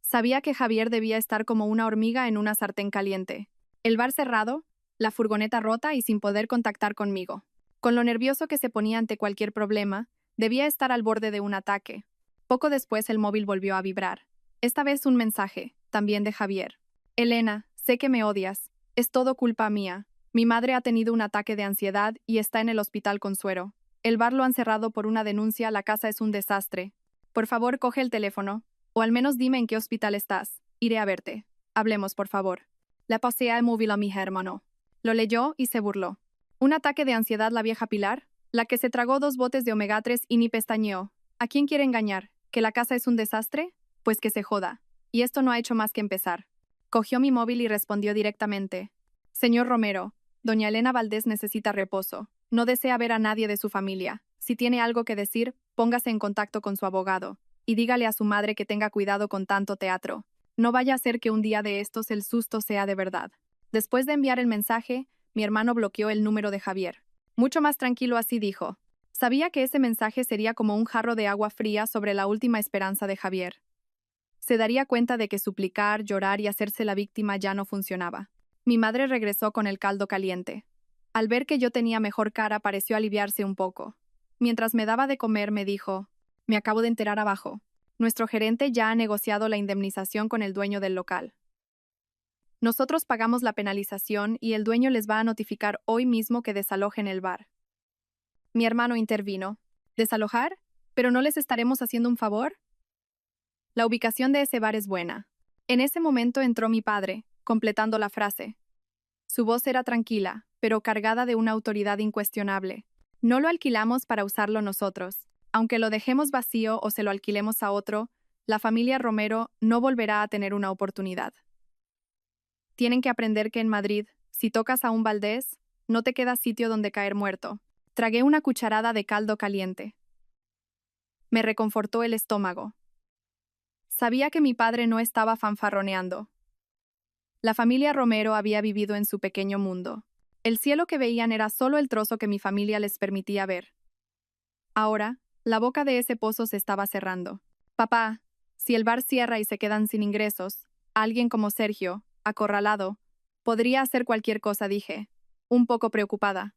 Sabía que Javier debía estar como una hormiga en una sartén caliente. El bar cerrado, la furgoneta rota y sin poder contactar conmigo. Con lo nervioso que se ponía ante cualquier problema, debía estar al borde de un ataque. Poco después el móvil volvió a vibrar. Esta vez un mensaje, también de Javier. Elena, sé que me odias. Es todo culpa mía. Mi madre ha tenido un ataque de ansiedad y está en el hospital con suero. El bar lo han cerrado por una denuncia, la casa es un desastre. Por favor, coge el teléfono. O al menos dime en qué hospital estás. Iré a verte. Hablemos, por favor. Le pasé el móvil a mi hermano. Lo leyó y se burló. ¿Un ataque de ansiedad la vieja Pilar? La que se tragó 2 botes de omega 3 y ni pestañeó. ¿A quién quiere engañar? ¿Que la casa es un desastre? Pues que se joda. Y esto no ha hecho más que empezar. Cogió mi móvil y respondió directamente. Señor Romero, doña Elena Valdés necesita reposo. No desea ver a nadie de su familia. Si tiene algo que decir, póngase en contacto con su abogado. Y dígale a su madre que tenga cuidado con tanto teatro. No vaya a ser que un día de estos el susto sea de verdad. Después de enviar el mensaje, mi hermano bloqueó el número de Javier. Mucho más tranquilo así dijo. Sabía que ese mensaje sería como un jarro de agua fría sobre la última esperanza de Javier. Se daría cuenta de que suplicar, llorar y hacerse la víctima ya no funcionaba. Mi madre regresó con el caldo caliente. Al ver que yo tenía mejor cara, pareció aliviarse un poco. Mientras me daba de comer, me dijo, me acabo de enterar abajo. Nuestro gerente ya ha negociado la indemnización con el dueño del local. Nosotros pagamos la penalización y el dueño les va a notificar hoy mismo que desalojen el bar. Mi hermano intervino. ¿Desalojar? ¿Pero no les estaremos haciendo un favor? La ubicación de ese bar es buena. En ese momento entró mi padre, completando la frase. Su voz era tranquila, pero cargada de una autoridad incuestionable. No lo alquilamos para usarlo nosotros. Aunque lo dejemos vacío o se lo alquilemos a otro, la familia Romero no volverá a tener una oportunidad. Tienen que aprender que en Madrid, si tocas a un Valdés, no te queda sitio donde caer muerto. Tragué una cucharada de caldo caliente. Me reconfortó el estómago. Sabía que mi padre no estaba fanfarroneando. La familia Romero había vivido en su pequeño mundo. El cielo que veían era solo el trozo que mi familia les permitía ver. Ahora, la boca de ese pozo se estaba cerrando. Papá, si el bar cierra y se quedan sin ingresos, alguien como Sergio, acorralado, podría hacer cualquier cosa, dije, un poco preocupada.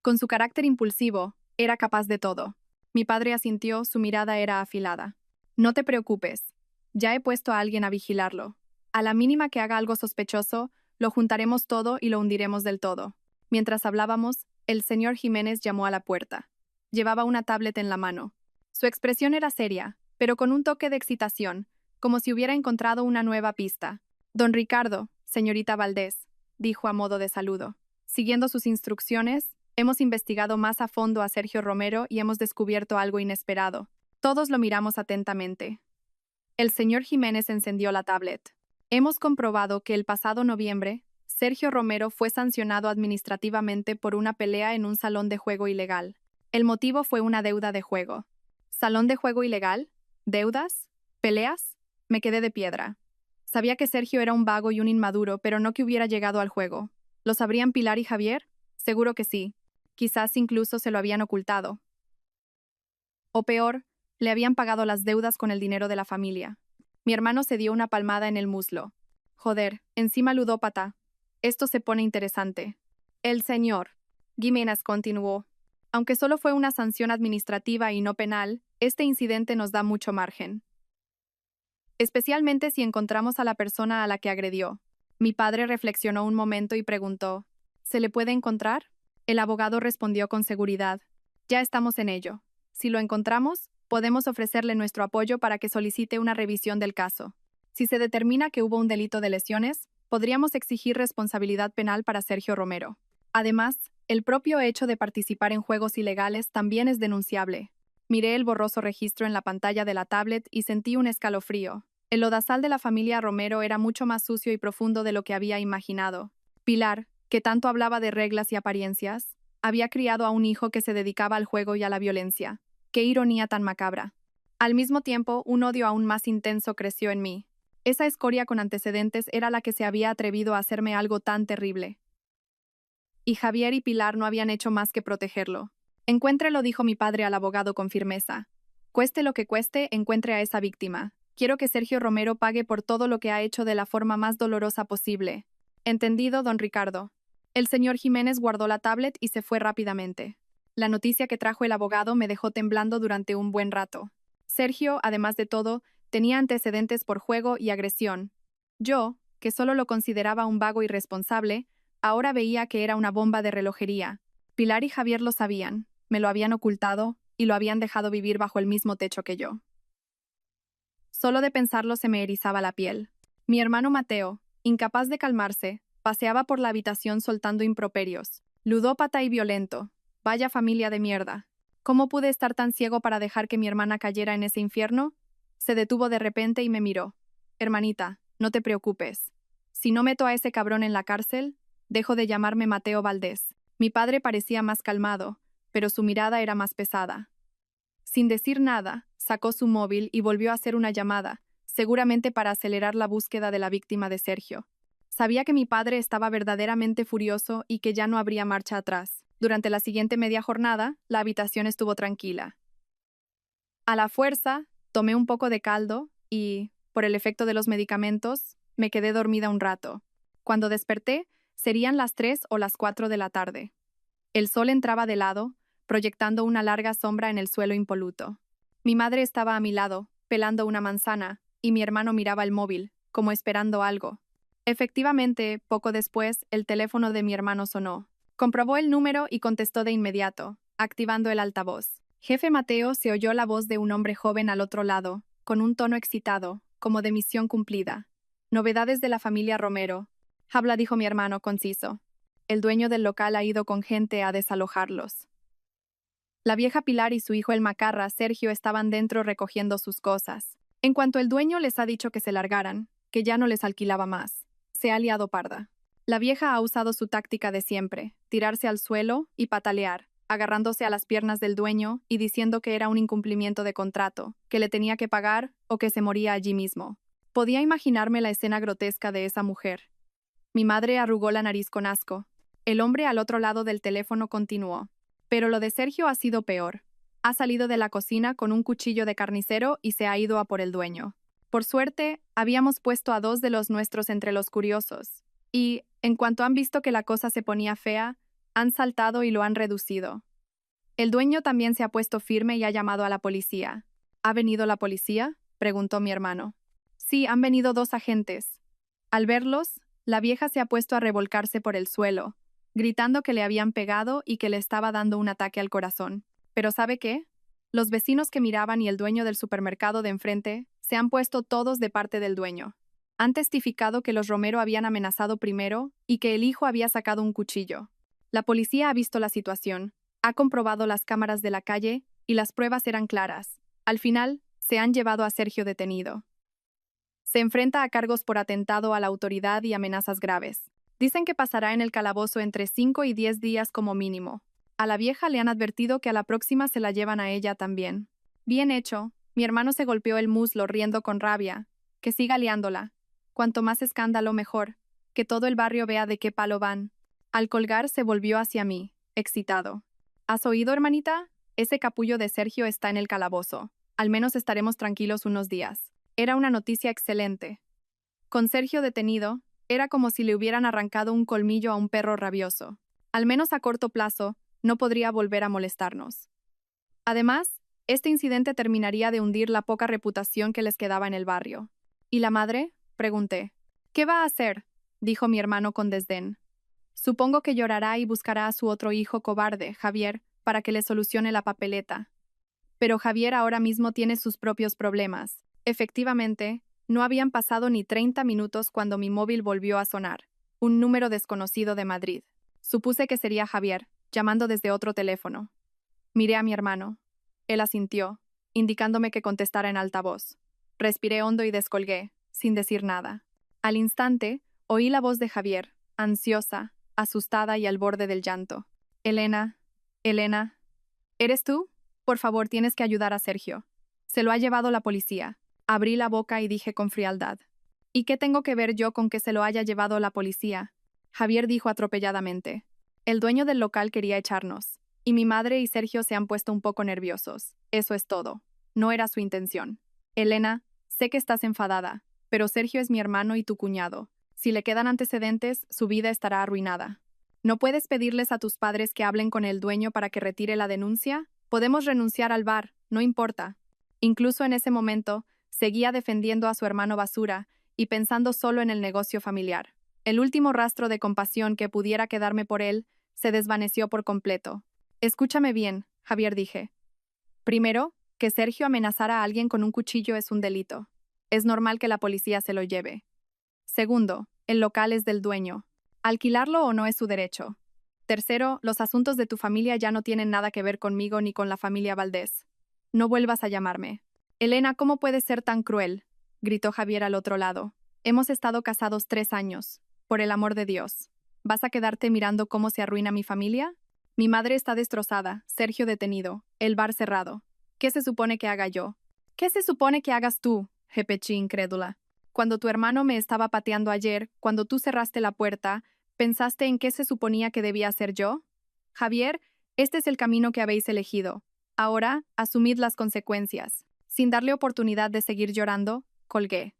Con su carácter impulsivo, era capaz de todo. Mi padre asintió, su mirada era afilada. No te preocupes. Ya he puesto a alguien a vigilarlo. A la mínima que haga algo sospechoso, lo juntaremos todo y lo hundiremos del todo. Mientras hablábamos, el señor Jiménez llamó a la puerta. Llevaba una tablet en la mano. Su expresión era seria, pero con un toque de excitación, como si hubiera encontrado una nueva pista. Don Ricardo, señorita Valdés, dijo a modo de saludo. Siguiendo sus instrucciones, hemos investigado más a fondo a Sergio Romero y hemos descubierto algo inesperado. Todos lo miramos atentamente. El señor Jiménez encendió la tablet. Hemos comprobado que el pasado noviembre, Sergio Romero fue sancionado administrativamente por una pelea en un salón de juego ilegal. El motivo fue una deuda de juego. ¿Salón de juego ilegal? ¿Deudas? ¿Peleas? Me quedé de piedra. Sabía que Sergio era un vago y un inmaduro, pero no que hubiera llegado al juego. ¿Lo sabrían Pilar y Javier? Seguro que sí. Quizás incluso se lo habían ocultado. O peor, le habían pagado las deudas con el dinero de la familia. Mi hermano se dio una palmada en el muslo. Joder, encima ludópata. Esto se pone interesante. El señor Jiménez continuó. Aunque solo fue una sanción administrativa y no penal, este incidente nos da mucho margen. Especialmente si encontramos a la persona a la que agredió. Mi padre reflexionó un momento y preguntó, ¿se le puede encontrar? El abogado respondió con seguridad, ya estamos en ello. Si lo encontramos, podemos ofrecerle nuestro apoyo para que solicite una revisión del caso. Si se determina que hubo un delito de lesiones, podríamos exigir responsabilidad penal para Sergio Romero. Además, el propio hecho de participar en juegos ilegales también es denunciable. Miré el borroso registro en la pantalla de la tablet y sentí un escalofrío. El lodazal de la familia Romero era mucho más sucio y profundo de lo que había imaginado. Pilar, que tanto hablaba de reglas y apariencias, había criado a un hijo que se dedicaba al juego y a la violencia. ¡Qué ironía tan macabra! Al mismo tiempo, un odio aún más intenso creció en mí. Esa escoria con antecedentes era la que se había atrevido a hacerme algo tan terrible. Y Javier y Pilar no habían hecho más que protegerlo. Encuéntrelo, dijo mi padre al abogado con firmeza. Cueste lo que cueste, encuentre a esa víctima. Quiero que Sergio Romero pague por todo lo que ha hecho de la forma más dolorosa posible. Entendido, don Ricardo. El señor Jiménez guardó la tablet y se fue rápidamente. La noticia que trajo el abogado me dejó temblando durante un buen rato. Sergio, además de todo, tenía antecedentes por juego y agresión. Yo, que solo lo consideraba un vago irresponsable, ahora veía que era una bomba de relojería. Pilar y Javier lo sabían, me lo habían ocultado y lo habían dejado vivir bajo el mismo techo que yo. Solo de pensarlo se me erizaba la piel. Mi hermano Mateo, incapaz de calmarse, paseaba por la habitación soltando improperios. Ludópata y violento. Vaya familia de mierda. ¿Cómo pude estar tan ciego para dejar que mi hermana cayera en ese infierno? Se detuvo de repente y me miró. Hermanita, no te preocupes. Si no meto a ese cabrón en la cárcel, dejo de llamarme Mateo Valdés. Mi padre parecía más calmado, pero su mirada era más pesada. Sin decir nada, sacó su móvil y volvió a hacer una llamada, seguramente para acelerar la búsqueda de la víctima de Sergio. Sabía que mi padre estaba verdaderamente furioso y que ya no habría marcha atrás. Durante la siguiente media jornada, la habitación estuvo tranquila. A la fuerza, tomé un poco de caldo y, por el efecto de los medicamentos, me quedé dormida un rato. Cuando desperté, serían las 3 o las 4 de la tarde. El sol entraba de lado, proyectando una larga sombra en el suelo impoluto. Mi madre estaba a mi lado, pelando una manzana, y mi hermano miraba el móvil, como esperando algo. Efectivamente, poco después, el teléfono de mi hermano sonó. Comprobó el número y contestó de inmediato, activando el altavoz. Jefe Mateo, se oyó la voz de un hombre joven al otro lado, con un tono excitado, como de misión cumplida. Novedades de la familia Romero. Habla, dijo mi hermano conciso. El dueño del local ha ido con gente a desalojarlos. La vieja Pilar y su hijo el macarra, Sergio, estaban dentro recogiendo sus cosas. En cuanto el dueño les ha dicho que se largaran, que ya no les alquilaba más, se ha liado parda. La vieja ha usado su táctica de siempre, tirarse al suelo y patalear, agarrándose a las piernas del dueño y diciendo que era un incumplimiento de contrato, que le tenía que pagar o que se moría allí mismo. Podía imaginarme la escena grotesca de esa mujer. Mi madre arrugó la nariz con asco. El hombre al otro lado del teléfono continuó. Pero lo de Sergio ha sido peor. Ha salido de la cocina con un cuchillo de carnicero y se ha ido a por el dueño. Por suerte, habíamos puesto a 2 de los nuestros entre los curiosos. Y, en cuanto han visto que la cosa se ponía fea, han saltado y lo han reducido. El dueño también se ha puesto firme y ha llamado a la policía. ¿Ha venido la policía?, preguntó mi hermano. Sí, han venido 2 agentes. Al verlos, la vieja se ha puesto a revolcarse por el suelo, gritando que le habían pegado y que le estaba dando un ataque al corazón. ¿Pero sabe qué? Los vecinos que miraban y el dueño del supermercado de enfrente se han puesto todos de parte del dueño. Han testificado que los Romero habían amenazado primero y que el hijo había sacado un cuchillo. La policía ha visto la situación, ha comprobado las cámaras de la calle y las pruebas eran claras. Al final, se han llevado a Sergio detenido. Se enfrenta a cargos por atentado a la autoridad y amenazas graves. Dicen que pasará en el calabozo entre 5 y 10 días como mínimo. A la vieja le han advertido que a la próxima se la llevan a ella también. Bien hecho, mi hermano se golpeó el muslo riendo con rabia. Que siga liándola. Cuanto más escándalo mejor. Que todo el barrio vea de qué palo van. Al colgar se volvió hacia mí, excitado. ¿Has oído, hermanita? Ese capullo de Sergio está en el calabozo. Al menos estaremos tranquilos unos días. Era una noticia excelente. Con Sergio detenido, era como si le hubieran arrancado un colmillo a un perro rabioso. Al menos a corto plazo, no podría volver a molestarnos. Además, este incidente terminaría de hundir la poca reputación que les quedaba en el barrio. ¿Y la madre?, pregunté. ¿Qué va a hacer?, dijo mi hermano con desdén. Supongo que llorará y buscará a su otro hijo cobarde, Javier, para que le solucione la papeleta. Pero Javier ahora mismo tiene sus propios problemas. Efectivamente, No habían pasado ni 30 minutos cuando mi móvil volvió a sonar. Un número desconocido de Madrid. Supuse que sería Javier, llamando desde otro teléfono. Miré a mi hermano. Él asintió, indicándome que contestara en altavoz. Respiré hondo y descolgué, sin decir nada. Al instante, oí la voz de Javier, ansiosa, asustada y al borde del llanto. Elena, Elena, ¿eres tú? Por favor, tienes que ayudar a Sergio. Se lo ha llevado la policía. Abrí la boca y dije con frialdad. ¿Y qué tengo que ver yo con que se lo haya llevado la policía? Javier dijo atropelladamente. El dueño del local quería echarnos. Y mi madre y Sergio se han puesto un poco nerviosos. Eso es todo. No era su intención. Elena, sé que estás enfadada, pero Sergio es mi hermano y tu cuñado. Si le quedan antecedentes, su vida estará arruinada. ¿No puedes pedirles a tus padres que hablen con el dueño para que retire la denuncia? Podemos renunciar al bar, no importa. Incluso en ese momento, seguía defendiendo a su hermano basura y pensando solo en el negocio familiar. El último rastro de compasión que pudiera quedarme por él se desvaneció por completo. Escúchame bien, Javier, dije. Primero, que Sergio amenazara a alguien con un cuchillo es un delito. Es normal que la policía se lo lleve. Segundo, el local es del dueño. Alquilarlo o no es su derecho. Tercero, los asuntos de tu familia ya no tienen nada que ver conmigo ni con la familia Valdés. No vuelvas a llamarme. Elena, ¿cómo puedes ser tan cruel? Gritó Javier al otro lado. Hemos estado casados 3 años. Por el amor de Dios. ¿Vas a quedarte mirando cómo se arruina mi familia? Mi madre está destrozada, Sergio detenido, el bar cerrado. ¿Qué se supone que haga yo? ¿Qué se supone que hagas tú? Repetí incrédula. Cuando tu hermano me estaba pateando ayer, cuando tú cerraste la puerta, ¿pensaste en qué se suponía que debía hacer yo? Javier, este es el camino que habéis elegido. Ahora, asumid las consecuencias. Sin darle oportunidad de seguir llorando, colgué.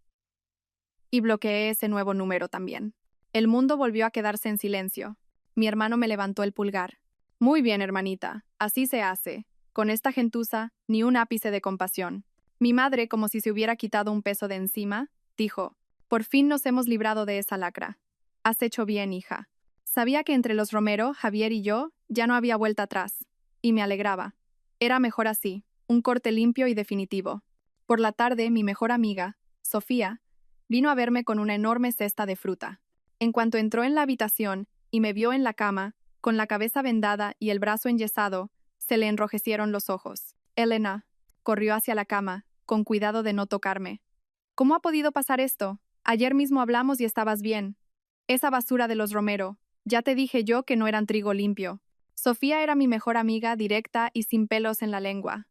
Y bloqueé ese nuevo número también. El mundo volvió a quedarse en silencio. Mi hermano me levantó el pulgar. Muy bien, hermanita, así se hace. Con esta gentuza, ni un ápice de compasión. Mi madre, como si se hubiera quitado un peso de encima, dijo, por fin nos hemos librado de esa lacra. Has hecho bien, hija. Sabía que entre los Romero, Javier y yo, ya no había vuelta atrás. Y me alegraba. Era mejor así, un corte limpio y definitivo. Por la tarde, mi mejor amiga, Sofía, vino a verme con una enorme cesta de fruta. En cuanto entró en la habitación y me vio en la cama, con la cabeza vendada y el brazo enyesado, se le enrojecieron los ojos. Elena corrió hacia la cama, con cuidado de no tocarme. ¿Cómo ha podido pasar esto? Ayer mismo hablamos y estabas bien. Esa basura de los Romero. Ya te dije yo que no eran trigo limpio. Sofía era mi mejor amiga, directa y sin pelos en la lengua.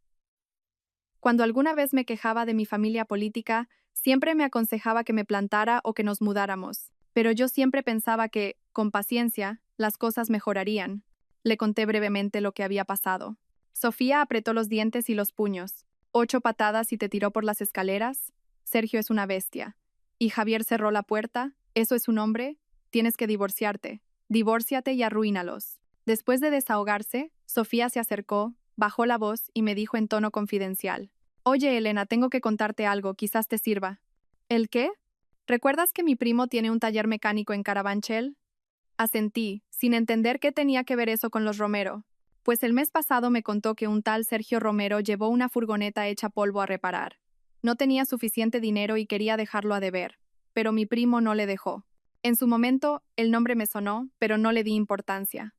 Cuando alguna vez me quejaba de mi familia política, siempre me aconsejaba que me plantara o que nos mudáramos. Pero yo siempre pensaba que, con paciencia, las cosas mejorarían. Le conté brevemente lo que había pasado. Sofía apretó los dientes y los puños. 8 patadas y te tiró por las escaleras. Sergio es una bestia. Y Javier cerró la puerta. ¿Eso es un hombre? Tienes que divorciarte. Divórciate y arruínalos. Después de desahogarse, Sofía se acercó, bajó la voz y me dijo en tono confidencial. Oye, Elena, tengo que contarte algo, quizás te sirva. ¿El qué? ¿Recuerdas que mi primo tiene un taller mecánico en Carabanchel? Asentí, sin entender qué tenía que ver eso con los Romero, pues el mes pasado me contó que un tal Sergio Romero llevó una furgoneta hecha polvo a reparar. No tenía suficiente dinero y quería dejarlo a deber, pero mi primo no le dejó. En su momento, el nombre me sonó, pero no le di importancia.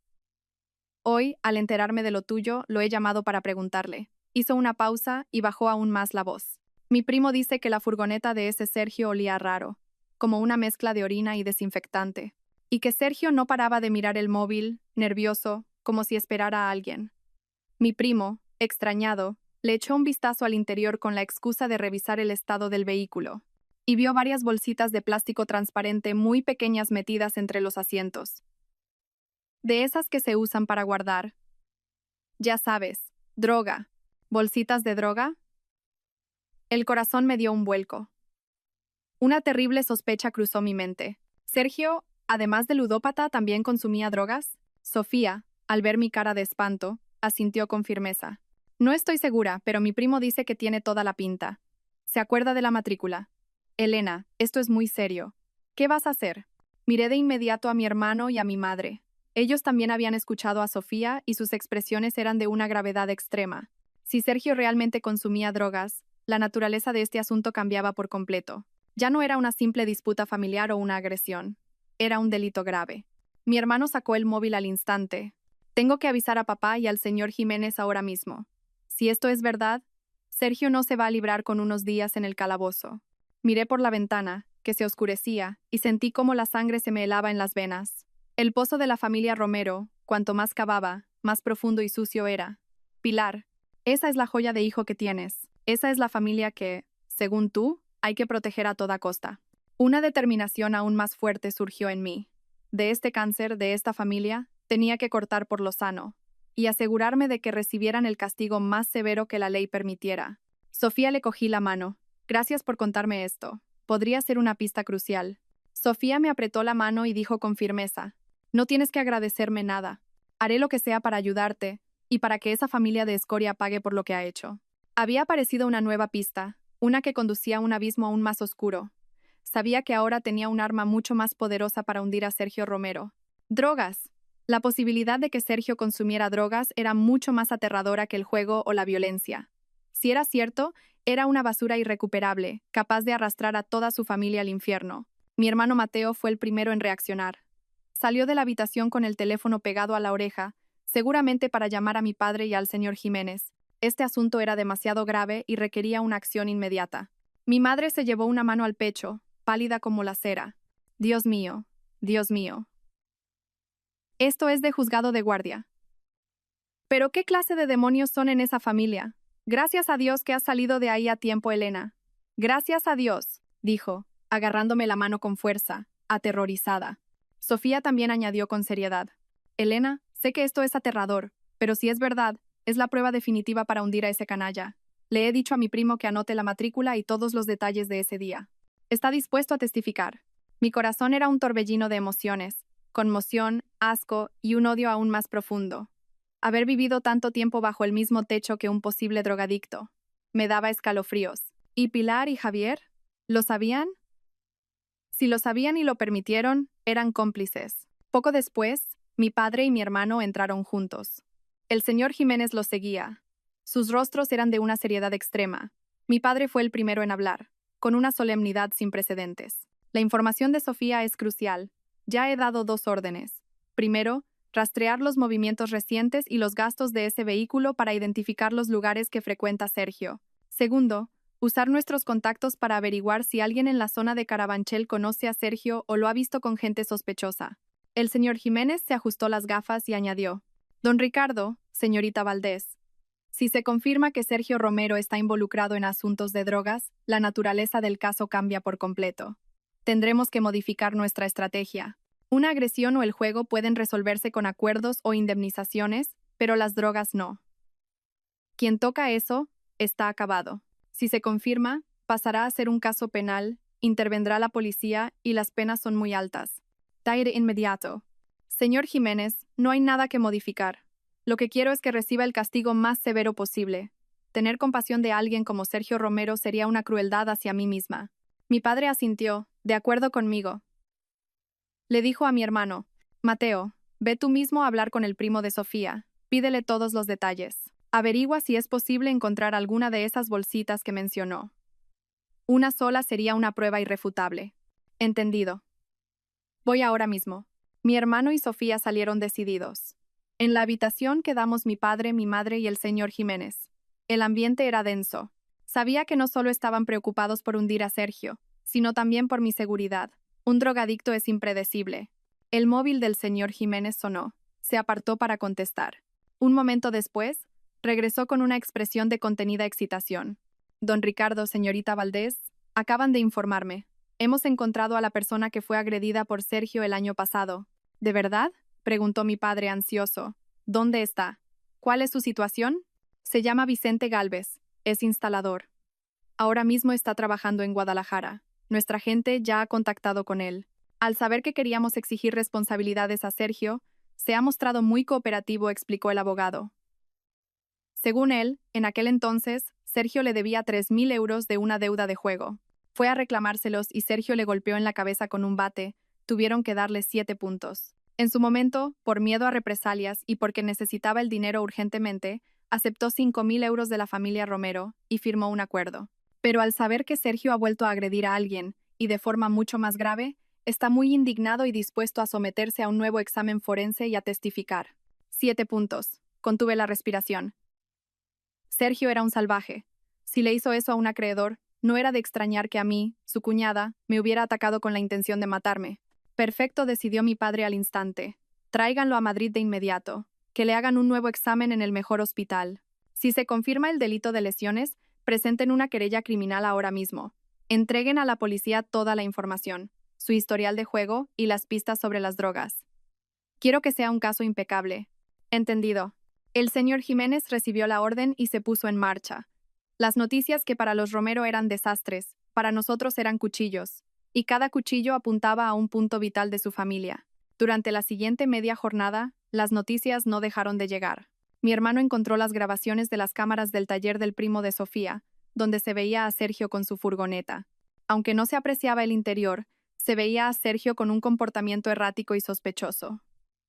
Hoy, al enterarme de lo tuyo, lo he llamado para preguntarle. Hizo una pausa y bajó aún más la voz. Mi primo dice que la furgoneta de ese Sergio olía raro, como una mezcla de orina y desinfectante, y que Sergio no paraba de mirar el móvil, nervioso, como si esperara a alguien. Mi primo, extrañado, le echó un vistazo al interior con la excusa de revisar el estado del vehículo, y vio varias bolsitas de plástico transparente muy pequeñas metidas entre los asientos. De esas que se usan para guardar. Ya sabes, droga. ¿Bolsitas de droga? El corazón me dio un vuelco. Una terrible sospecha cruzó mi mente. ¿Sergio, además de ludópata, también consumía drogas? Sofía, al ver mi cara de espanto, asintió con firmeza. No estoy segura, pero mi primo dice que tiene toda la pinta. Se acuerda de la matrícula. Elena, esto es muy serio. ¿Qué vas a hacer? Miré de inmediato a mi hermano y a mi madre. Ellos también habían escuchado a Sofía y sus expresiones eran de una gravedad extrema. Si Sergio realmente consumía drogas, la naturaleza de este asunto cambiaba por completo. Ya no era una simple disputa familiar o una agresión. Era un delito grave. Mi hermano sacó el móvil al instante. Tengo que avisar a papá y al señor Jiménez ahora mismo. Si esto es verdad, Sergio no se va a librar con unos días en el calabozo. Miré por la ventana, que se oscurecía, y sentí cómo la sangre se me helaba en las venas. El pozo de la familia Romero, cuanto más cavaba, más profundo y sucio era. Pilar, esa es la joya de hijo que tienes. Esa es la familia que, según tú, hay que proteger a toda costa. Una determinación aún más fuerte surgió en mí. De este cáncer, de esta familia, tenía que cortar por lo sano y asegurarme de que recibieran el castigo más severo que la ley permitiera. Sofía le cogí la mano. Gracias por contarme esto. Podría ser una pista crucial. Sofía me apretó la mano y dijo con firmeza: no tienes que agradecerme nada. Haré lo que sea para ayudarte y para que esa familia de escoria pague por lo que ha hecho. Había aparecido una nueva pista, una que conducía a un abismo aún más oscuro. Sabía que ahora tenía un arma mucho más poderosa para hundir a Sergio Romero. Drogas. La posibilidad de que Sergio consumiera drogas era mucho más aterradora que el juego o la violencia. Si era cierto, era una basura irrecuperable, capaz de arrastrar a toda su familia al infierno. Mi hermano Mateo fue el primero en reaccionar. Salió de la habitación con el teléfono pegado a la oreja, seguramente para llamar a mi padre y al señor Jiménez. Este asunto era demasiado grave y requería una acción inmediata. Mi madre se llevó una mano al pecho, pálida como la cera. Dios mío, Dios mío. Esto es de juzgado de guardia. ¿Pero qué clase de demonios son en esa familia? Gracias a Dios que has salido de ahí a tiempo, Elena. Gracias a Dios, dijo, agarrándome la mano con fuerza, aterrorizada. Sofía también añadió con seriedad: Elena, sé que esto es aterrador, pero si es verdad, es la prueba definitiva para hundir a ese canalla. Le he dicho a mi primo que anote la matrícula y todos los detalles de ese día. Está dispuesto a testificar. Mi corazón era un torbellino de emociones, conmoción, asco y un odio aún más profundo. Haber vivido tanto tiempo bajo el mismo techo que un posible drogadicto me daba escalofríos. ¿Y Pilar y Javier? ¿Lo sabían? Si lo sabían y lo permitieron, eran cómplices. Poco después, mi padre y mi hermano entraron juntos. El señor Jiménez los seguía. Sus rostros eran de una seriedad extrema. Mi padre fue el primero en hablar, con una solemnidad sin precedentes. La información de Sofía es crucial. Ya he dado 2 órdenes. Primero, rastrear los movimientos recientes y los gastos de ese vehículo para identificar los lugares que frecuenta Sergio. Segundo, usar nuestros contactos para averiguar si alguien en la zona de Carabanchel conoce a Sergio o lo ha visto con gente sospechosa. El señor Jiménez se ajustó las gafas y añadió: Don Ricardo, señorita Valdés, si se confirma que Sergio Romero está involucrado en asuntos de drogas, la naturaleza del caso cambia por completo. Tendremos que modificar nuestra estrategia. Una agresión o el juego pueden resolverse con acuerdos o indemnizaciones, pero las drogas no. Quien toca eso, está acabado. Si se confirma, pasará a ser un caso penal, intervendrá la policía y las penas son muy altas. De inmediato. Señor Jiménez, no hay nada que modificar. Lo que quiero es que reciba el castigo más severo posible. Tener compasión de alguien como Sergio Romero sería una crueldad hacia mí misma. Mi padre asintió, de acuerdo conmigo. Le dijo a mi hermano: Mateo, ve tú mismo a hablar con el primo de Sofía, pídele todos los detalles. Averigua si es posible encontrar alguna de esas bolsitas que mencionó. Una sola sería una prueba irrefutable. Entendido. Voy ahora mismo. Mi hermano y Sofía salieron decididos. En la habitación quedamos mi padre, mi madre y el señor Jiménez. El ambiente era denso. Sabía que no solo estaban preocupados por hundir a Sergio, sino también por mi seguridad. Un drogadicto es impredecible. El móvil del señor Jiménez sonó. Se apartó para contestar. Un momento después, regresó con una expresión de contenida excitación. Don Ricardo, señorita Valdés, acaban de informarme. Hemos encontrado a la persona que fue agredida por Sergio el año pasado. ¿De verdad?, preguntó mi padre ansioso. ¿Dónde está? ¿Cuál es su situación? Se llama Vicente Gálvez. Es instalador. Ahora mismo está trabajando en Guadalajara. Nuestra gente ya ha contactado con él. Al saber que queríamos exigir responsabilidades a Sergio, se ha mostrado muy cooperativo, explicó el abogado. Según él, en aquel entonces, Sergio le debía 3.000 euros de una deuda de juego. Fue a reclamárselos y Sergio le golpeó en la cabeza con un bate. Tuvieron que darle 7 puntos. En su momento, por miedo a represalias y porque necesitaba el dinero urgentemente, aceptó 5.000 euros de la familia Romero y firmó un acuerdo. Pero al saber que Sergio ha vuelto a agredir a alguien y de forma mucho más grave, está muy indignado y dispuesto a someterse a un nuevo examen forense y a testificar. 7 puntos. Contuve la respiración. Sergio era un salvaje. Si le hizo eso a un acreedor, no era de extrañar que a mí, su cuñada, me hubiera atacado con la intención de matarme. Perfecto, decidió mi padre al instante. Tráiganlo a Madrid de inmediato. Que le hagan un nuevo examen en el mejor hospital. Si se confirma el delito de lesiones, presenten una querella criminal ahora mismo. Entreguen a la policía toda la información, su historial de juego y las pistas sobre las drogas. Quiero que sea un caso impecable. Entendido. El señor Jiménez recibió la orden y se puso en marcha. Las noticias que para los Romero eran desastres, para nosotros eran cuchillos, y cada cuchillo apuntaba a un punto vital de su familia. Durante la siguiente media jornada, las noticias no dejaron de llegar. Mi hermano encontró las grabaciones de las cámaras del taller del primo de Sofía, donde se veía a Sergio con su furgoneta. Aunque no se apreciaba el interior, se veía a Sergio con un comportamiento errático y sospechoso.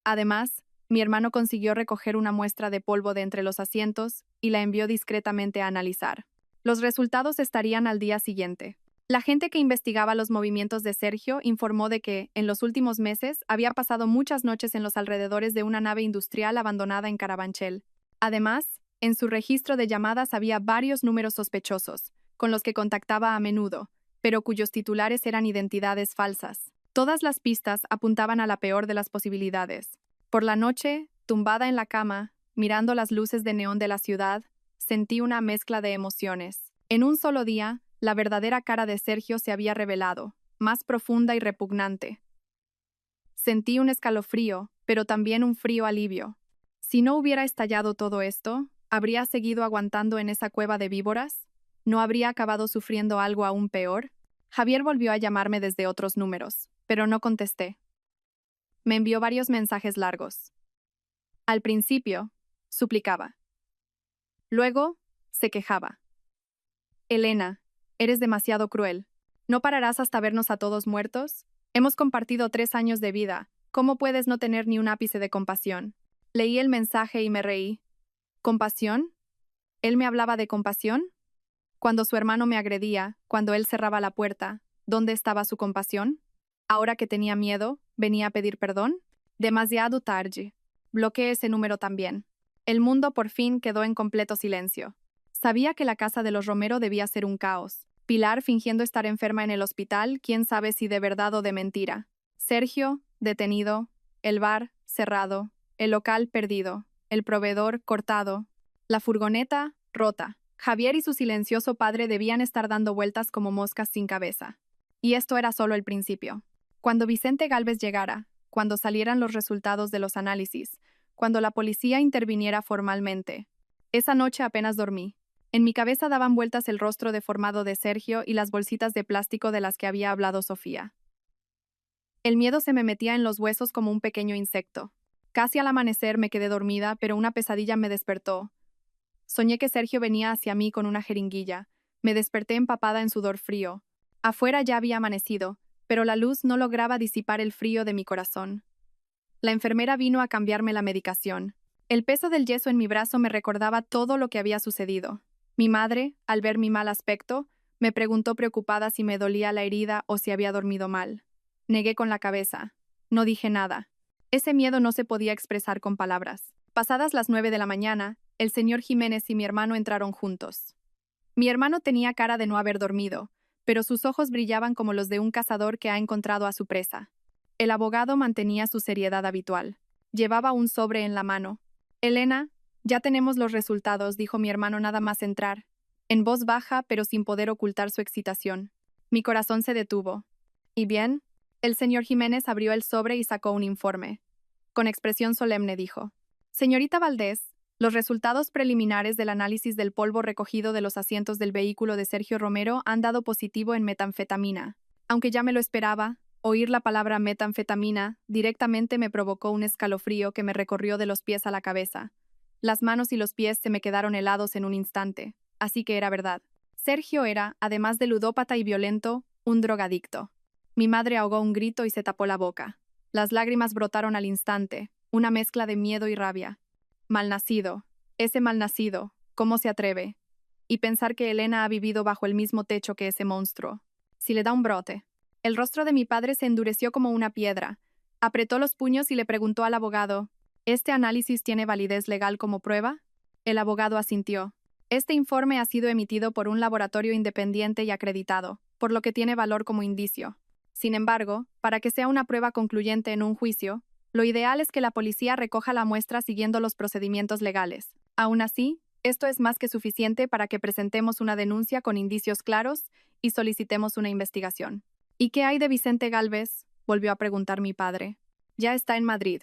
Además, mi hermano consiguió recoger una muestra de polvo de entre los asientos y la envió discretamente a analizar. Los resultados estarían al día siguiente. La gente que investigaba los movimientos de Sergio informó de que, en los últimos meses, había pasado muchas noches en los alrededores de una nave industrial abandonada en Carabanchel. Además, en su registro de llamadas había varios números sospechosos, con los que contactaba a menudo, pero cuyos titulares eran identidades falsas. Todas las pistas apuntaban a la peor de las posibilidades. Por la noche, tumbada en la cama, mirando las luces de neón de la ciudad, sentí una mezcla de emociones. En un solo día, la verdadera cara de Sergio se había revelado, más profunda y repugnante. Sentí un escalofrío, pero también un frío alivio. Si no hubiera estallado todo esto, ¿habría seguido aguantando en esa cueva de víboras? ¿No habría acabado sufriendo algo aún peor? Javier volvió a llamarme desde otros números, pero no contesté. Me envió varios mensajes largos. Al principio, suplicaba. Luego, se quejaba. Elena, eres demasiado cruel. ¿No pararás hasta vernos a todos muertos? Hemos compartido 3 años de vida. ¿Cómo puedes no tener ni un ápice de compasión? Leí el mensaje y me reí. ¿Compasión? ¿Él me hablaba de compasión? Cuando su hermano me agredía, cuando él cerraba la puerta, ¿dónde estaba su compasión? Ahora que tenía miedo, ¿venía a pedir perdón? Demasiado tarde. Bloqueé ese número también. El mundo por fin quedó en completo silencio. Sabía que la casa de los Romero debía ser un caos. Pilar fingiendo estar enferma en el hospital, quién sabe si de verdad o de mentira. Sergio, detenido. El bar, cerrado. El local, perdido. El proveedor, cortado. La furgoneta, rota. Javier y su silencioso padre debían estar dando vueltas como moscas sin cabeza. Y esto era solo el principio. Cuando Vicente Gálvez llegara, cuando salieran los resultados de los análisis, cuando la policía interviniera formalmente. Esa noche apenas dormí. En mi cabeza daban vueltas el rostro deformado de Sergio y las bolsitas de plástico de las que había hablado Sofía. El miedo se me metía en los huesos como un pequeño insecto. Casi al amanecer me quedé dormida, pero una pesadilla me despertó. Soñé que Sergio venía hacia mí con una jeringuilla. Me desperté empapada en sudor frío. Afuera ya había amanecido, pero la luz no lograba disipar el frío de mi corazón. La enfermera vino a cambiarme la medicación. El peso del yeso en mi brazo me recordaba todo lo que había sucedido. Mi madre, al ver mi mal aspecto, me preguntó preocupada si me dolía la herida o si había dormido mal. Negué con la cabeza. No dije nada. Ese miedo no se podía expresar con palabras. Pasadas las 9 de la mañana, el señor Jiménez y mi hermano entraron juntos. Mi hermano tenía cara de no haber dormido, pero sus ojos brillaban como los de un cazador que ha encontrado a su presa. El abogado mantenía su seriedad habitual. Llevaba un sobre en la mano. Elena, ya tenemos los resultados, dijo mi hermano nada más entrar, en voz baja pero sin poder ocultar su excitación. Mi corazón se detuvo. ¿Y bien? El señor Jiménez abrió el sobre y sacó un informe. Con expresión solemne dijo: Señorita Valdés, los resultados preliminares del análisis del polvo recogido de los asientos del vehículo de Sergio Romero han dado positivo en metanfetamina. Aunque ya me lo esperaba, oír la palabra metanfetamina directamente me provocó un escalofrío que me recorrió de los pies a la cabeza. Las manos y los pies se me quedaron helados en un instante, así que era verdad. Sergio era, además de ludópata y violento, un drogadicto. Mi madre ahogó un grito y se tapó la boca. Las lágrimas brotaron al instante, una mezcla de miedo y rabia. Malnacido, ese malnacido, ¿cómo se atreve? Y pensar que Elena ha vivido bajo el mismo techo que ese monstruo. Si le da un brote. El rostro de mi padre se endureció como una piedra. Apretó los puños y le preguntó al abogado, ¿este análisis tiene validez legal como prueba? El abogado asintió. Este informe ha sido emitido por un laboratorio independiente y acreditado, por lo que tiene valor como indicio. Sin embargo, para que sea una prueba concluyente en un juicio, lo ideal es que la policía recoja la muestra siguiendo los procedimientos legales. Aún así, esto es más que suficiente para que presentemos una denuncia con indicios claros y solicitemos una investigación. ¿Y qué hay de Vicente Gálvez?, volvió a preguntar mi padre. Ya está en Madrid.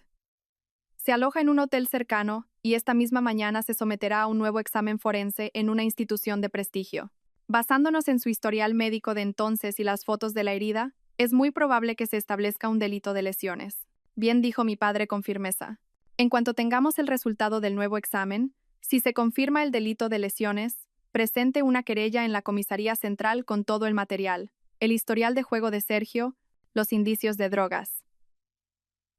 Se aloja en un hotel cercano y esta misma mañana se someterá a un nuevo examen forense en una institución de prestigio. Basándonos en su historial médico de entonces y las fotos de la herida, es muy probable que se establezca un delito de lesiones. Bien, dijo mi padre con firmeza. En cuanto tengamos el resultado del nuevo examen, si se confirma el delito de lesiones, presente una querella en la comisaría central con todo el material, el historial de juego de Sergio, los indicios de drogas.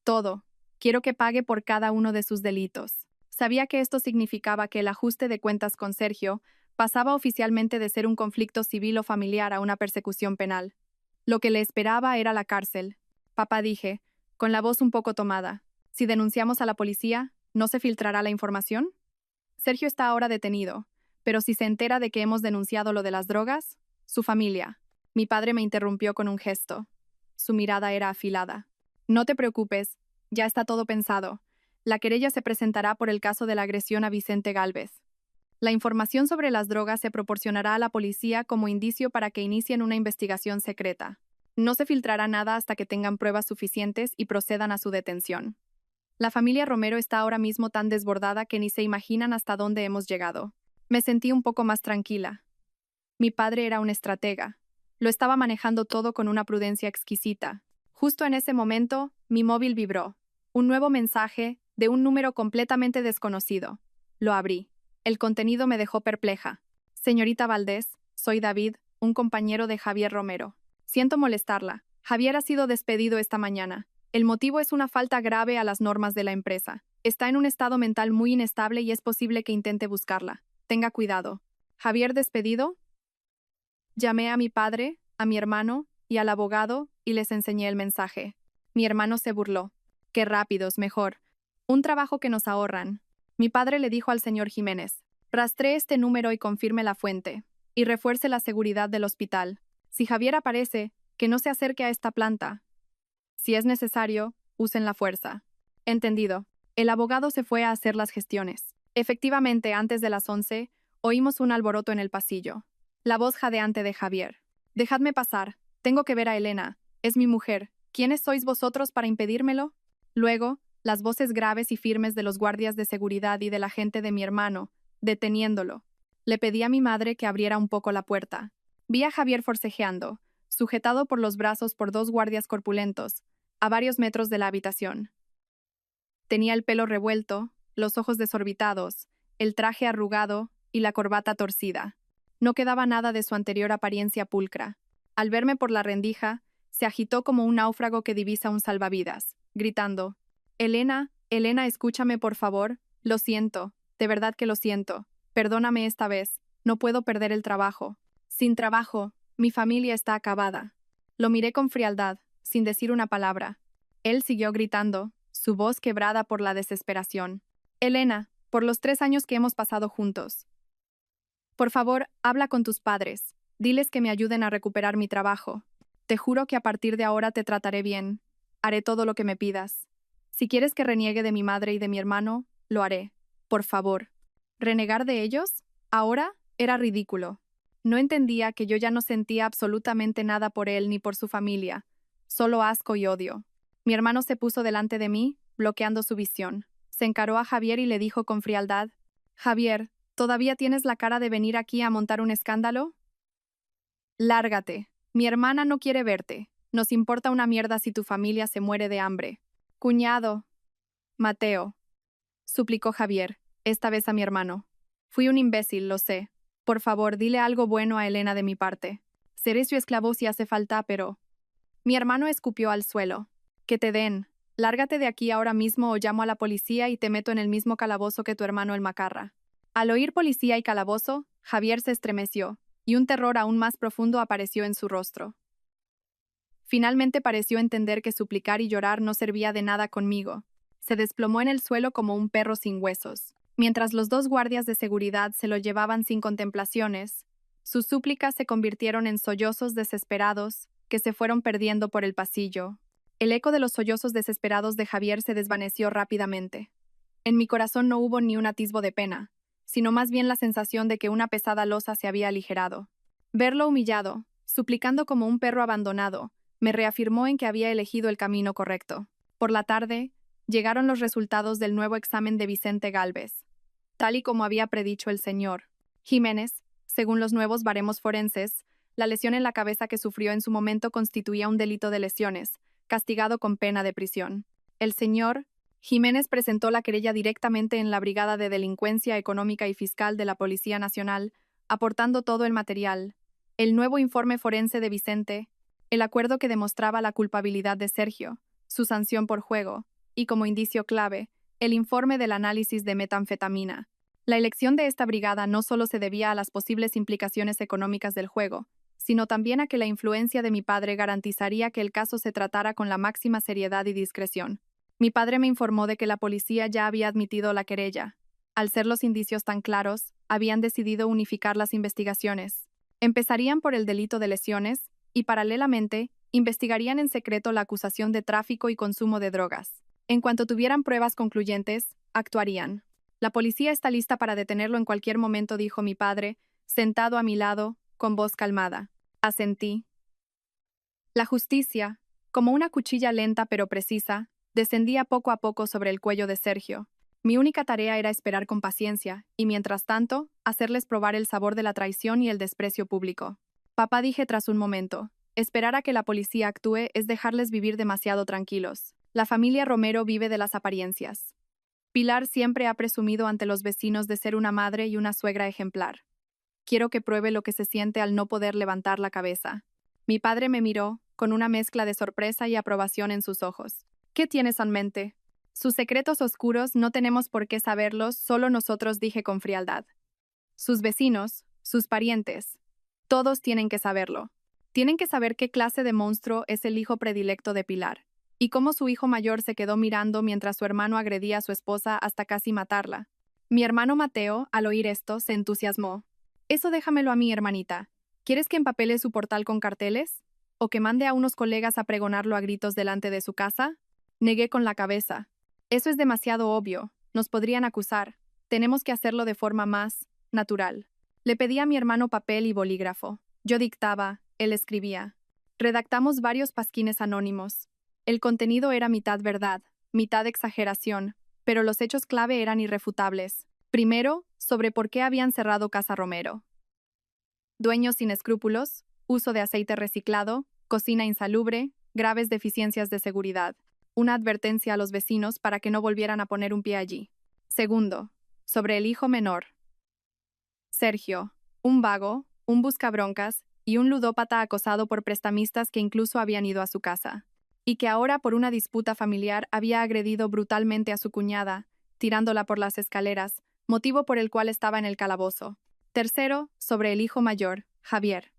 Todo. Quiero que pague por cada uno de sus delitos. Sabía que esto significaba que el ajuste de cuentas con Sergio pasaba oficialmente de ser un conflicto civil o familiar a una persecución penal. Lo que le esperaba era la cárcel. Papá, dije, con la voz un poco tomada. Si denunciamos a la policía, ¿no se filtrará la información? Sergio está ahora detenido, pero si se entera de que hemos denunciado lo de las drogas, su familia. Mi padre me interrumpió con un gesto. Su mirada era afilada. No te preocupes, ya está todo pensado. La querella se presentará por el caso de la agresión a Vicente Gálvez. La información sobre las drogas se proporcionará a la policía como indicio para que inicien una investigación secreta. No se filtrará nada hasta que tengan pruebas suficientes y procedan a su detención. La familia Romero está ahora mismo tan desbordada que ni se imaginan hasta dónde hemos llegado. Me sentí un poco más tranquila. Mi padre era un estratega. Lo estaba manejando todo con una prudencia exquisita. Justo en ese momento, mi móvil vibró. Un nuevo mensaje, de un número completamente desconocido. Lo abrí. El contenido me dejó perpleja. Señorita Valdés, soy David, un compañero de Javier Romero. Siento molestarla. Javier ha sido despedido esta mañana. El motivo es una falta grave a las normas de la empresa. Está en un estado mental muy inestable y es posible que intente buscarla. Tenga cuidado. ¿Javier despedido? Llamé a mi padre, a mi hermano y al abogado y les enseñé el mensaje. Mi hermano se burló. Qué rápidos, mejor. Un trabajo que nos ahorran. Mi padre le dijo al señor Jiménez, rastree este número y confirme la fuente, y refuerce la seguridad del hospital. Si Javier aparece, que no se acerque a esta planta. Si es necesario, usen la fuerza. Entendido. El abogado se fue a hacer las gestiones. Efectivamente, antes de las 11, oímos un alboroto en el pasillo. La voz jadeante de Javier. Dejadme pasar. Tengo que ver a Elena. Es mi mujer. ¿Quiénes sois vosotros para impedírmelo? Luego, las voces graves y firmes de los guardias de seguridad y de la gente de mi hermano, deteniéndolo. Le pedí a mi madre que abriera un poco la puerta. Vi a Javier forcejeando, sujetado por los brazos por dos guardias corpulentos, a varios metros de la habitación. Tenía el pelo revuelto, los ojos desorbitados, el traje arrugado y la corbata torcida. No quedaba nada de su anterior apariencia pulcra. Al verme por la rendija, se agitó como un náufrago que divisa un salvavidas, gritando, Elena, Elena, escúchame por favor, lo siento, de verdad que lo siento, perdóname esta vez, no puedo perder el trabajo. Sin trabajo, mi familia está acabada. Lo miré con frialdad, sin decir una palabra. Él siguió gritando, su voz quebrada por la desesperación. Elena, por los 3 años que hemos pasado juntos. Por favor, habla con tus padres, diles que me ayuden a recuperar mi trabajo. Te juro que a partir de ahora te trataré bien. Haré todo lo que me pidas. Si quieres que reniegue de mi madre y de mi hermano, lo haré. Por favor. ¿Renegar de ellos? Ahora era ridículo. No entendía que yo ya no sentía absolutamente nada por él ni por su familia, solo asco y odio. Mi hermano se puso delante de mí, bloqueando su visión. Se encaró a Javier y le dijo con frialdad, Javier, ¿todavía tienes la cara de venir aquí a montar un escándalo? Lárgate. Mi hermana no quiere verte. Nos importa una mierda si tu familia se muere de hambre. Cuñado. Mateo. Suplicó Javier, esta vez a mi hermano. Fui un imbécil, lo sé. Por favor, dile algo bueno a Elena de mi parte. Seré su esclavo si hace falta, pero... Mi hermano escupió al suelo. Que te den. Lárgate de aquí ahora mismo o llamo a la policía y te meto en el mismo calabozo que tu hermano el macarra. Al oír policía y calabozo, Javier se estremeció, y un terror aún más profundo apareció en su rostro. Finalmente pareció entender que suplicar y llorar no servía de nada conmigo. Se desplomó en el suelo como un perro sin huesos. Mientras los dos guardias de seguridad se lo llevaban sin contemplaciones, sus súplicas se convirtieron en sollozos desesperados que se fueron perdiendo por el pasillo. El eco de los sollozos desesperados de Javier se desvaneció rápidamente. En mi corazón no hubo ni un atisbo de pena, sino más bien la sensación de que una pesada losa se había aligerado. Verlo humillado, suplicando como un perro abandonado, me reafirmó en que había elegido el camino correcto. Por la tarde, llegaron los resultados del nuevo examen de Vicente Gálvez. Tal y como había predicho el señor Jiménez, según los nuevos baremos forenses, la lesión en la cabeza que sufrió en su momento constituía un delito de lesiones, castigado con pena de prisión. El señor Jiménez presentó la querella directamente en la Brigada de Delincuencia Económica y Fiscal de la Policía Nacional, aportando todo el material, el nuevo informe forense de Vicente, el acuerdo que demostraba la culpabilidad de Sergio, su sanción por juego, y como indicio clave, el informe del análisis de metanfetamina. La elección de esta brigada no solo se debía a las posibles implicaciones económicas del juego, sino también a que la influencia de mi padre garantizaría que el caso se tratara con la máxima seriedad y discreción. Mi padre me informó de que la policía ya había admitido la querella. Al ser los indicios tan claros, habían decidido unificar las investigaciones. Empezarían por el delito de lesiones y, paralelamente, investigarían en secreto la acusación de tráfico y consumo de drogas. En cuanto tuvieran pruebas concluyentes, actuarían. La policía está lista para detenerlo en cualquier momento, dijo mi padre, sentado a mi lado, con voz calmada. Asentí. La justicia, como una cuchilla lenta pero precisa, descendía poco a poco sobre el cuello de Sergio. Mi única tarea era esperar con paciencia y, mientras tanto, hacerles probar el sabor de la traición y el desprecio público. Papá, dije tras un momento, esperar a que la policía actúe es dejarles vivir demasiado tranquilos. La familia Romero vive de las apariencias. Pilar siempre ha presumido ante los vecinos de ser una madre y una suegra ejemplar. Quiero que pruebe lo que se siente al no poder levantar la cabeza. Mi padre me miró, con una mezcla de sorpresa y aprobación en sus ojos. ¿Qué tienes en mente? Sus secretos oscuros no tenemos por qué saberlos, solo nosotros, dije con frialdad. Sus vecinos, sus parientes, todos tienen que saberlo. Tienen que saber qué clase de monstruo es el hijo predilecto de Pilar, y cómo su hijo mayor se quedó mirando mientras su hermano agredía a su esposa hasta casi matarla. Mi hermano Mateo, al oír esto, se entusiasmó. Eso déjamelo a mí, hermanita. ¿Quieres que empapele su portal con carteles? ¿O que mande a unos colegas a pregonarlo a gritos delante de su casa? Negué con la cabeza. Eso es demasiado obvio. Nos podrían acusar. Tenemos que hacerlo de forma más natural. Le pedí a mi hermano papel y bolígrafo. Yo dictaba, él escribía. Redactamos varios pasquines anónimos. El contenido era mitad verdad, mitad exageración, pero los hechos clave eran irrefutables. Primero, sobre por qué habían cerrado Casa Romero. Dueños sin escrúpulos, uso de aceite reciclado, cocina insalubre, graves deficiencias de seguridad. Una advertencia a los vecinos para que no volvieran a poner un pie allí. Segundo, sobre el hijo menor. Sergio, un vago, un buscabroncas y un ludópata acosado por prestamistas que incluso habían ido a su casa. Y que ahora, por una disputa familiar, había agredido brutalmente a su cuñada, tirándola por las escaleras, motivo por el cual estaba en el calabozo. Tercero, sobre el hijo mayor, Javier.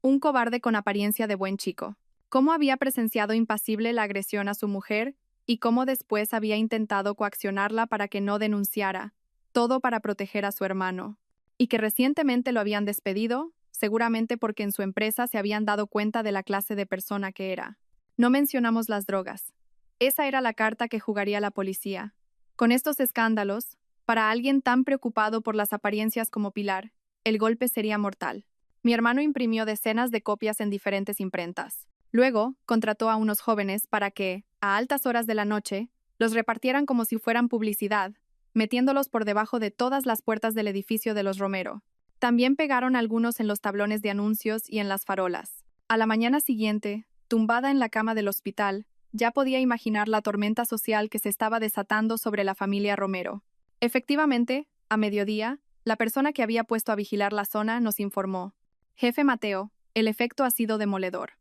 Un cobarde con apariencia de buen chico. Cómo había presenciado impasible la agresión a su mujer y cómo después había intentado coaccionarla para que no denunciara, todo para proteger a su hermano. Y que recientemente lo habían despedido, seguramente porque en su empresa se habían dado cuenta de la clase de persona que era. No mencionamos las drogas. Esa era la carta que jugaría la policía. Con estos escándalos, para alguien tan preocupado por las apariencias como Pilar, el golpe sería mortal. Mi hermano imprimió decenas de copias en diferentes imprentas. Luego, contrató a unos jóvenes para que, a altas horas de la noche, los repartieran como si fueran publicidad, metiéndolos por debajo de todas las puertas del edificio de los Romero. También pegaron algunos en los tablones de anuncios y en las farolas. A la mañana siguiente, tumbada en la cama del hospital, ya podía imaginar la tormenta social que se estaba desatando sobre la familia Romero. Efectivamente, a mediodía, la persona que había puesto a vigilar la zona nos informó. Jefe Mateo, el efecto ha sido demoledor.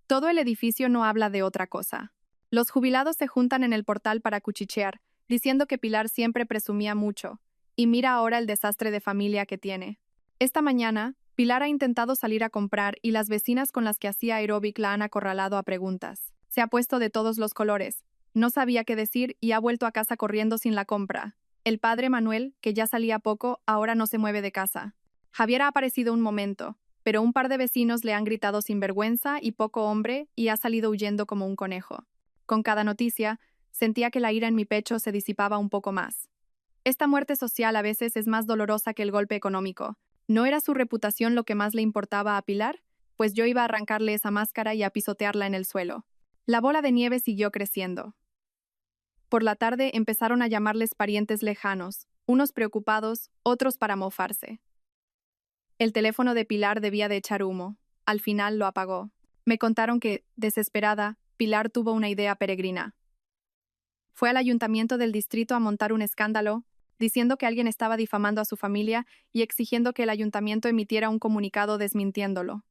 Todo el edificio no habla de otra cosa. Los jubilados se juntan en el portal para cuchichear, diciendo que Pilar siempre presumía mucho, y mira ahora el desastre de familia que tiene. Esta mañana, Pilar ha intentado salir a comprar y las vecinas con las que hacía aeróbic la han acorralado a preguntas. Se ha puesto de todos los colores. No sabía qué decir y ha vuelto a casa corriendo sin la compra. El padre Manuel, que ya salía poco, ahora no se mueve de casa. Javier ha aparecido un momento, pero un par de vecinos le han gritado sinvergüenza y poco hombre y ha salido huyendo como un conejo. Con cada noticia, sentía que la ira en mi pecho se disipaba un poco más. Esta muerte social a veces es más dolorosa que el golpe económico. ¿No era su reputación lo que más le importaba a Pilar? Pues yo iba a arrancarle esa máscara y a pisotearla en el suelo. La bola de nieve siguió creciendo. Por la tarde empezaron a llamarles parientes lejanos, unos preocupados, otros para mofarse. El teléfono de Pilar debía de echar humo. Al final lo apagó. Me contaron que, desesperada, Pilar tuvo una idea peregrina. Fue al ayuntamiento del distrito a montar un escándalo, diciendo que alguien estaba difamando a su familia y exigiendo que el ayuntamiento emitiera un comunicado desmintiéndolo.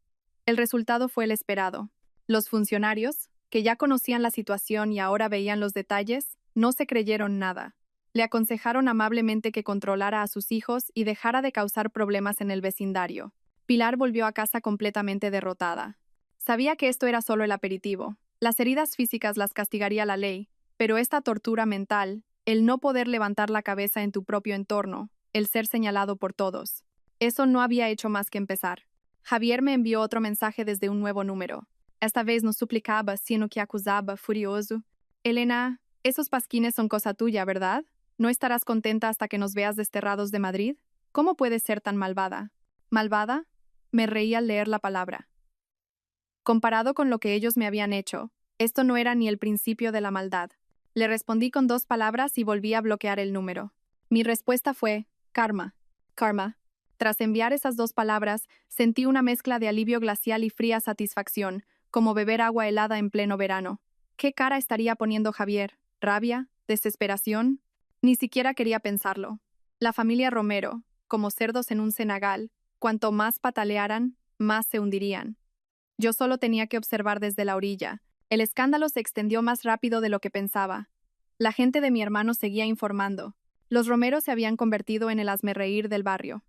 El resultado fue el esperado. Los funcionarios, que ya conocían la situación y ahora veían los detalles, no se creyeron nada. Le aconsejaron amablemente que controlara a sus hijos y dejara de causar problemas en el vecindario. Pilar volvió a casa completamente derrotada. Sabía que esto era solo el aperitivo. Las heridas físicas las castigaría la ley, pero esta tortura mental, el no poder levantar la cabeza en tu propio entorno, el ser señalado por todos, eso no había hecho más que empezar. Javier me envió otro mensaje desde un nuevo número. Esta vez no suplicaba, sino que acusaba, furioso. Elena, esos pasquines son cosa tuya, ¿verdad? ¿No estarás contenta hasta que nos veas desterrados de Madrid? ¿Cómo puedes ser tan malvada? ¿Malvada? Me reí al leer la palabra. Comparado con lo que ellos me habían hecho, esto no era ni el principio de la maldad. Le respondí con 2 palabras y volví a bloquear el número. Mi respuesta fue, karma. Karma. Tras enviar esas 2 palabras, sentí una mezcla de alivio glacial y fría satisfacción, como beber agua helada en pleno verano. ¿Qué cara estaría poniendo Javier? ¿Rabia? ¿Desesperación? Ni siquiera quería pensarlo. La familia Romero, como cerdos en un cenagal, cuanto más patalearan, más se hundirían. Yo solo tenía que observar desde la orilla. El escándalo se extendió más rápido de lo que pensaba. La gente de mi hermano seguía informando. Los Romero se habían convertido en el hazmerreír del barrio.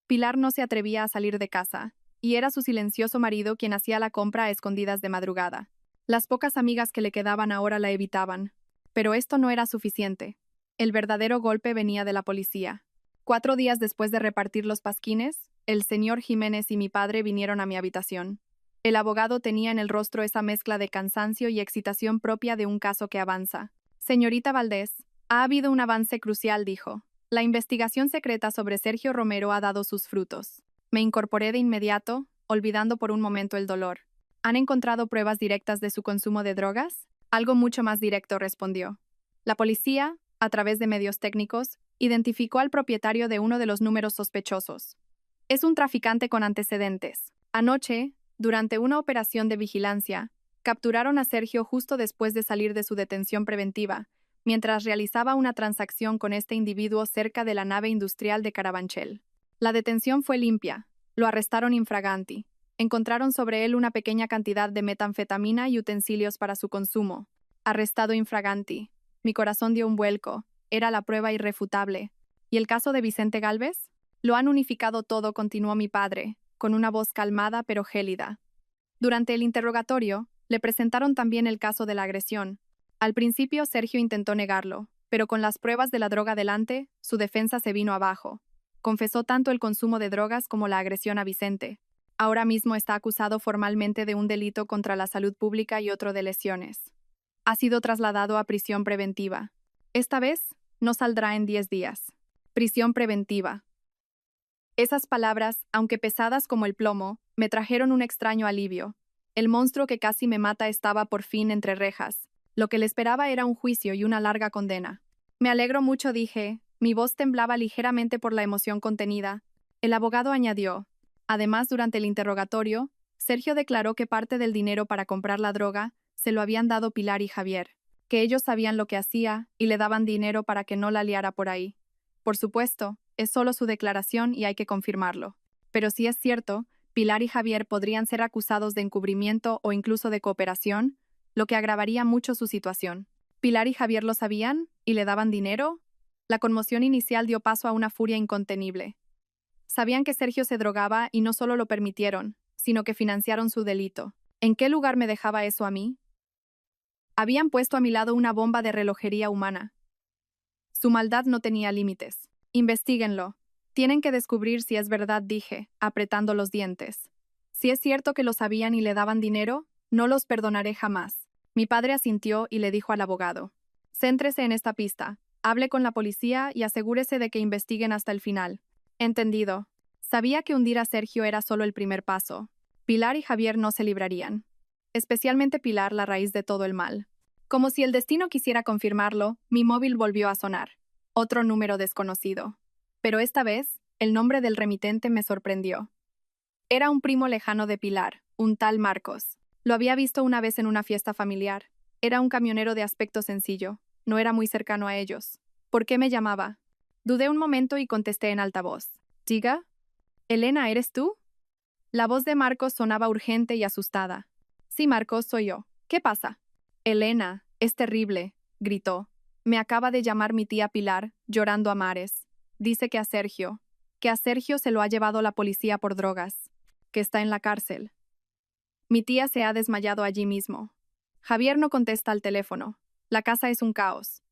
Pilar no se atrevía a salir de casa, y era su silencioso marido quien hacía la compra a escondidas de madrugada. Las pocas amigas que le quedaban ahora la evitaban. Pero esto no era suficiente. El verdadero golpe venía de la policía. 4 días después de repartir los pasquines, el señor Jiménez y mi padre vinieron a mi habitación. El abogado tenía en el rostro esa mezcla de cansancio y excitación propia de un caso que avanza. Señorita Valdés, ha habido un avance crucial, dijo. La investigación secreta sobre Sergio Romero ha dado sus frutos. Me incorporé de inmediato, olvidando por un momento el dolor. ¿Han encontrado pruebas directas de su consumo de drogas? Algo mucho más directo, respondió. La policía, a través de medios técnicos, identificó al propietario de uno de los números sospechosos. Es un traficante con antecedentes. Anoche, durante una operación de vigilancia, capturaron a Sergio justo después de salir de su detención preventiva, mientras realizaba una transacción con este individuo cerca de la nave industrial de Carabanchel. La detención fue limpia. Lo arrestaron infraganti. Encontraron sobre él una pequeña cantidad de metanfetamina y utensilios para su consumo. Arrestado infraganti. Mi corazón dio un vuelco. Era la prueba irrefutable. ¿Y el caso de Vicente Gálvez? Lo han unificado todo, continuó mi padre, con una voz calmada pero gélida. Durante el interrogatorio, le presentaron también el caso de la agresión. Al principio Sergio intentó negarlo, pero con las pruebas de la droga delante, su defensa se vino abajo. Confesó tanto el consumo de drogas como la agresión a Vicente. Ahora mismo está acusado formalmente de un delito contra la salud pública y otro de lesiones. Ha sido trasladado a prisión preventiva. Esta vez, no saldrá en 10 días. Prisión preventiva. Esas palabras, aunque pesadas como el plomo, me trajeron un extraño alivio. El monstruo que casi me mata estaba por fin entre rejas. Lo que le esperaba era un juicio y una larga condena. Me alegro mucho, dije. Mi voz temblaba ligeramente por la emoción contenida. El abogado añadió. Además, durante el interrogatorio, Sergio declaró que parte del dinero para comprar la droga se lo habían dado Pilar y Javier, que ellos sabían lo que hacía y le daban dinero para que no la liara por ahí. Por supuesto, es solo su declaración y hay que confirmarlo. Pero si es cierto, Pilar y Javier podrían ser acusados de encubrimiento o incluso de cooperación, lo que agravaría mucho su situación. ¿Pilar y Javier lo sabían y le daban dinero? La conmoción inicial dio paso a una furia incontenible. Sabían que Sergio se drogaba y no solo lo permitieron, sino que financiaron su delito. ¿En qué lugar me dejaba eso a mí? Habían puesto a mi lado una bomba de relojería humana. Su maldad no tenía límites. Investíguenlo. Tienen que descubrir si es verdad, dije, apretando los dientes. Si es cierto que lo sabían y le daban dinero, no los perdonaré jamás. Mi padre asintió y le dijo al abogado: céntrese en esta pista, hable con la policía y asegúrese de que investiguen hasta el final. Entendido. Sabía que hundir a Sergio era solo el primer paso. Pilar y Javier no se librarían. Especialmente Pilar, la raíz de todo el mal. Como si el destino quisiera confirmarlo, mi móvil volvió a sonar. Otro número desconocido. Pero esta vez, el nombre del remitente me sorprendió. Era un primo lejano de Pilar, un tal Marcos. Lo había visto una vez en una fiesta familiar. Era un camionero de aspecto sencillo. No era muy cercano a ellos. ¿Por qué me llamaba? Dudé un momento y contesté en alta voz. Diga. Elena, ¿eres tú? La voz de Marcos sonaba urgente y asustada. Sí, Marcos, soy yo. ¿Qué pasa? Elena, es terrible, gritó. Me acaba de llamar mi tía Pilar, llorando a mares. Dice que a Sergio se lo ha llevado la policía por drogas, que está en la cárcel. Mi tía se ha desmayado allí mismo. Javier no contesta al teléfono. La casa es un caos.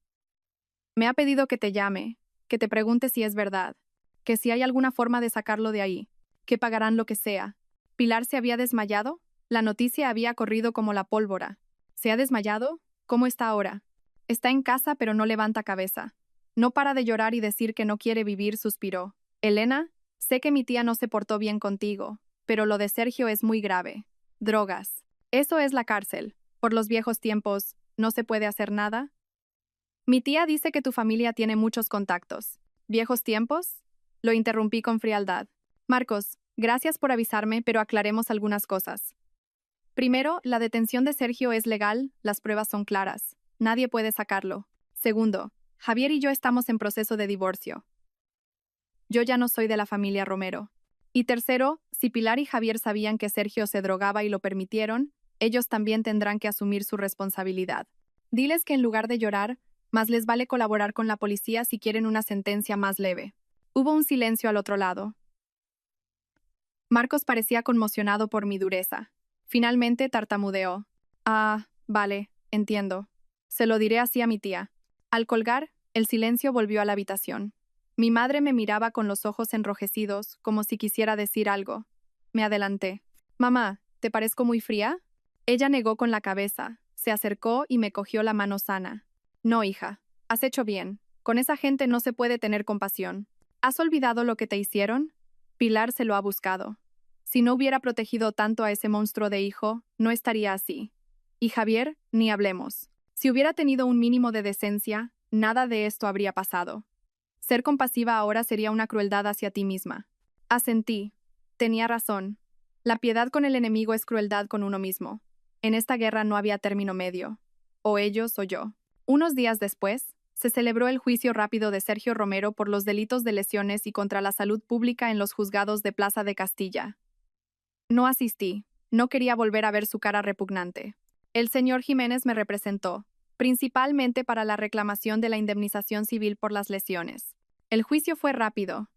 Me ha pedido que te llame, que te pregunte si es verdad, que si hay alguna forma de sacarlo de ahí, que pagarán lo que sea. ¿Pilar se había desmayado? La noticia había corrido como la pólvora. ¿Se ha desmayado? ¿Cómo está ahora? Está en casa pero no levanta cabeza. No para de llorar y decir que no quiere vivir, suspiró. Elena, sé que mi tía no se portó bien contigo, pero lo de Sergio es muy grave. Drogas. Eso es la cárcel. Por los viejos tiempos, ¿no se puede hacer nada? Mi tía dice que tu familia tiene muchos contactos. ¿Viejos tiempos? Lo interrumpí con frialdad. Marcos, gracias por avisarme, pero aclaremos algunas cosas. Primero, la detención de Sergio es legal, las pruebas son claras. Nadie puede sacarlo. Segundo, Javier y yo estamos en proceso de divorcio. Yo ya no soy de la familia Romero. Y tercero, si Pilar y Javier sabían que Sergio se drogaba y lo permitieron, ellos también tendrán que asumir su responsabilidad. Diles que en lugar de llorar, más les vale colaborar con la policía si quieren una sentencia más leve. Hubo un silencio al otro lado. Marcos parecía conmocionado por mi dureza. Finalmente tartamudeó. Ah, vale, entiendo. Se lo diré así a mi tía. Al colgar, el silencio volvió a la habitación. Mi madre me miraba con los ojos enrojecidos, como si quisiera decir algo. Me adelanté. Mamá, ¿te parezco muy fría? Ella negó con la cabeza, se acercó y me cogió la mano sana. No, hija, has hecho bien. Con esa gente no se puede tener compasión. ¿Has olvidado lo que te hicieron? Pilar se lo ha buscado. Si no hubiera protegido tanto a ese monstruo de hijo, no estaría así. Y Javier, ni hablemos. Si hubiera tenido un mínimo de decencia, nada de esto habría pasado. Ser compasiva ahora sería una crueldad hacia ti misma. Asentí. Tenía razón. La piedad con el enemigo es crueldad con uno mismo. En esta guerra no había término medio. O ellos o yo. Unos días después, se celebró el juicio rápido de Sergio Romero por los delitos de lesiones y contra la salud pública en los juzgados de Plaza de Castilla. No asistí. No quería volver a ver su cara repugnante. El señor Jiménez me representó, principalmente para la reclamación de la indemnización civil por las lesiones. El juicio fue rápido.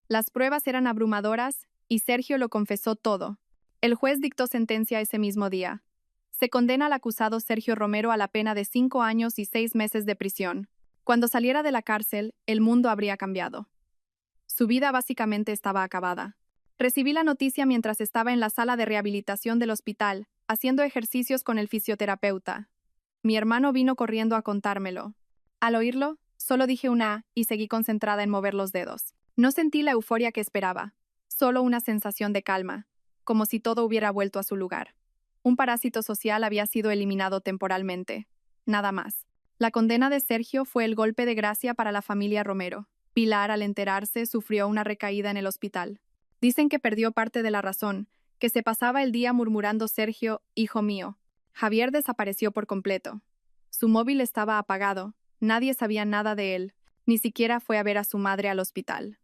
Las pruebas eran abrumadoras y Sergio lo confesó todo. El juez dictó sentencia ese mismo día. Se condena al acusado Sergio Romero a la pena de 5 años y 6 meses de prisión. Cuando saliera de la cárcel, el mundo habría cambiado. Su vida básicamente estaba acabada. Recibí la noticia mientras estaba en la sala de rehabilitación del hospital, haciendo ejercicios con el fisioterapeuta. Mi hermano vino corriendo a contármelo. Al oírlo, solo dije una A y seguí concentrada en mover los dedos. No sentí la euforia que esperaba, solo una sensación de calma, como si todo hubiera vuelto a su lugar. Un parásito social había sido eliminado temporalmente. Nada más. La condena de Sergio fue el golpe de gracia para la familia Romero. Pilar, al enterarse, sufrió una recaída en el hospital. Dicen que perdió parte de la razón, que se pasaba el día murmurando Sergio, hijo mío. Javier desapareció por completo. Su móvil estaba apagado, nadie sabía nada de él, ni siquiera fue a ver a su madre al hospital.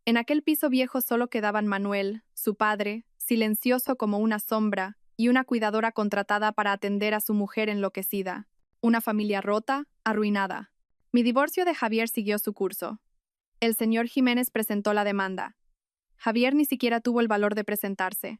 En aquel piso viejo solo quedaban Manuel, su padre, silencioso como una sombra, y una cuidadora contratada para atender a su mujer enloquecida. Una familia rota, arruinada. Mi divorcio de Javier siguió su curso. El señor Jiménez presentó la demanda. Javier ni siquiera tuvo el valor de presentarse.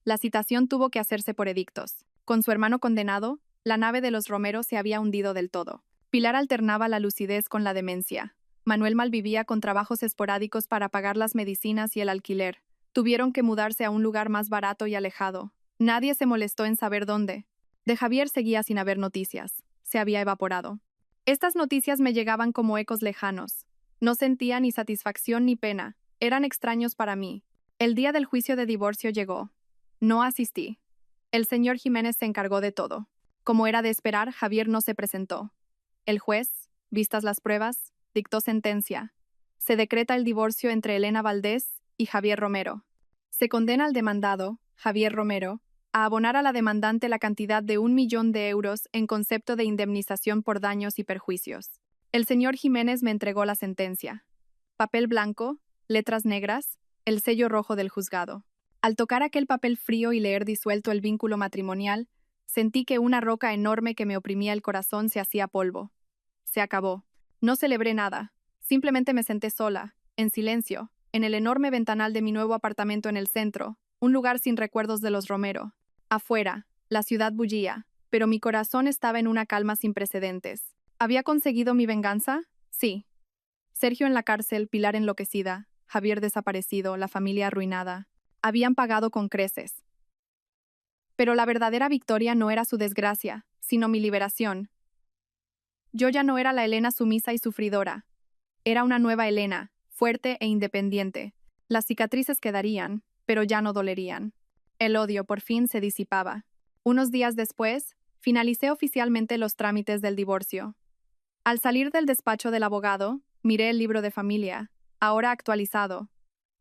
La citación tuvo que hacerse por edictos. Con su hermano condenado, la nave de los Romero se había hundido del todo. Pilar alternaba la lucidez con la demencia. Manuel malvivía con trabajos esporádicos para pagar las medicinas y el alquiler. Tuvieron que mudarse a un lugar más barato y alejado. Nadie se molestó en saber dónde. De Javier seguía sin haber noticias. Se había evaporado. Estas noticias me llegaban como ecos lejanos. No sentía ni satisfacción ni pena. Eran extraños para mí. El día del juicio de divorcio llegó. No asistí. El señor Jiménez se encargó de todo. Como era de esperar, Javier no se presentó. El juez, vistas las pruebas, dictó sentencia. Se decreta el divorcio entre Elena Valdés y Javier Romero. Se condena al demandado, Javier Romero, a abonar a la demandante la cantidad de 1 millón de euros en concepto de indemnización por daños y perjuicios. El señor Jiménez me entregó la sentencia. Papel blanco, letras negras, el sello rojo del juzgado. Al tocar aquel papel frío y leer disuelto el vínculo matrimonial, sentí que una roca enorme que me oprimía el corazón se hacía polvo. Se acabó. No celebré nada. Simplemente me senté sola, en silencio, en el enorme ventanal de mi nuevo apartamento en el centro, un lugar sin recuerdos de los Romero. Afuera, la ciudad bullía, pero mi corazón estaba en una calma sin precedentes. ¿Había conseguido mi venganza? Sí. Sergio en la cárcel, Pilar enloquecida, Javier desaparecido, la familia arruinada. Habían pagado con creces. Pero la verdadera victoria no era su desgracia, sino mi liberación. Yo ya no era la Elena sumisa y sufridora. Era una nueva Elena, fuerte e independiente. Las cicatrices quedarían, pero ya no dolerían. El odio por fin se disipaba. Unos días después, finalicé oficialmente los trámites del divorcio. Al salir del despacho del abogado, miré el libro de familia, ahora actualizado.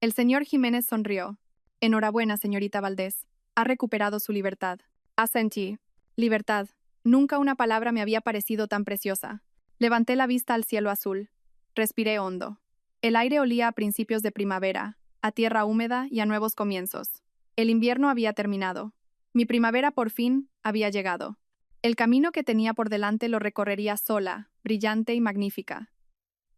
El señor Jiménez sonrió. Enhorabuena, señorita Valdés. Ha recuperado su libertad. Asentí. Libertad. Nunca una palabra me había parecido tan preciosa. Levanté la vista al cielo azul. Respiré hondo. El aire olía a principios de primavera, a tierra húmeda y a nuevos comienzos. El invierno había terminado. Mi primavera por fin había llegado. El camino que tenía por delante lo recorrería sola, brillante y magnífica.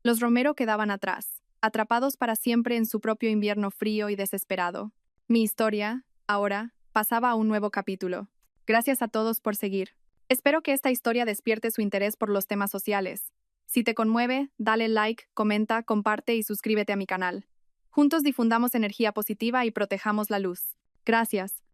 Los Romero quedaban atrás, atrapados para siempre en su propio invierno frío y desesperado. Mi historia, ahora, pasaba a un nuevo capítulo. Gracias a todos por seguir. Espero que esta historia despierte su interés por los temas sociales. Si te conmueve, dale like, comenta, comparte y suscríbete a mi canal. Juntos difundamos energía positiva y protejamos la luz. Gracias.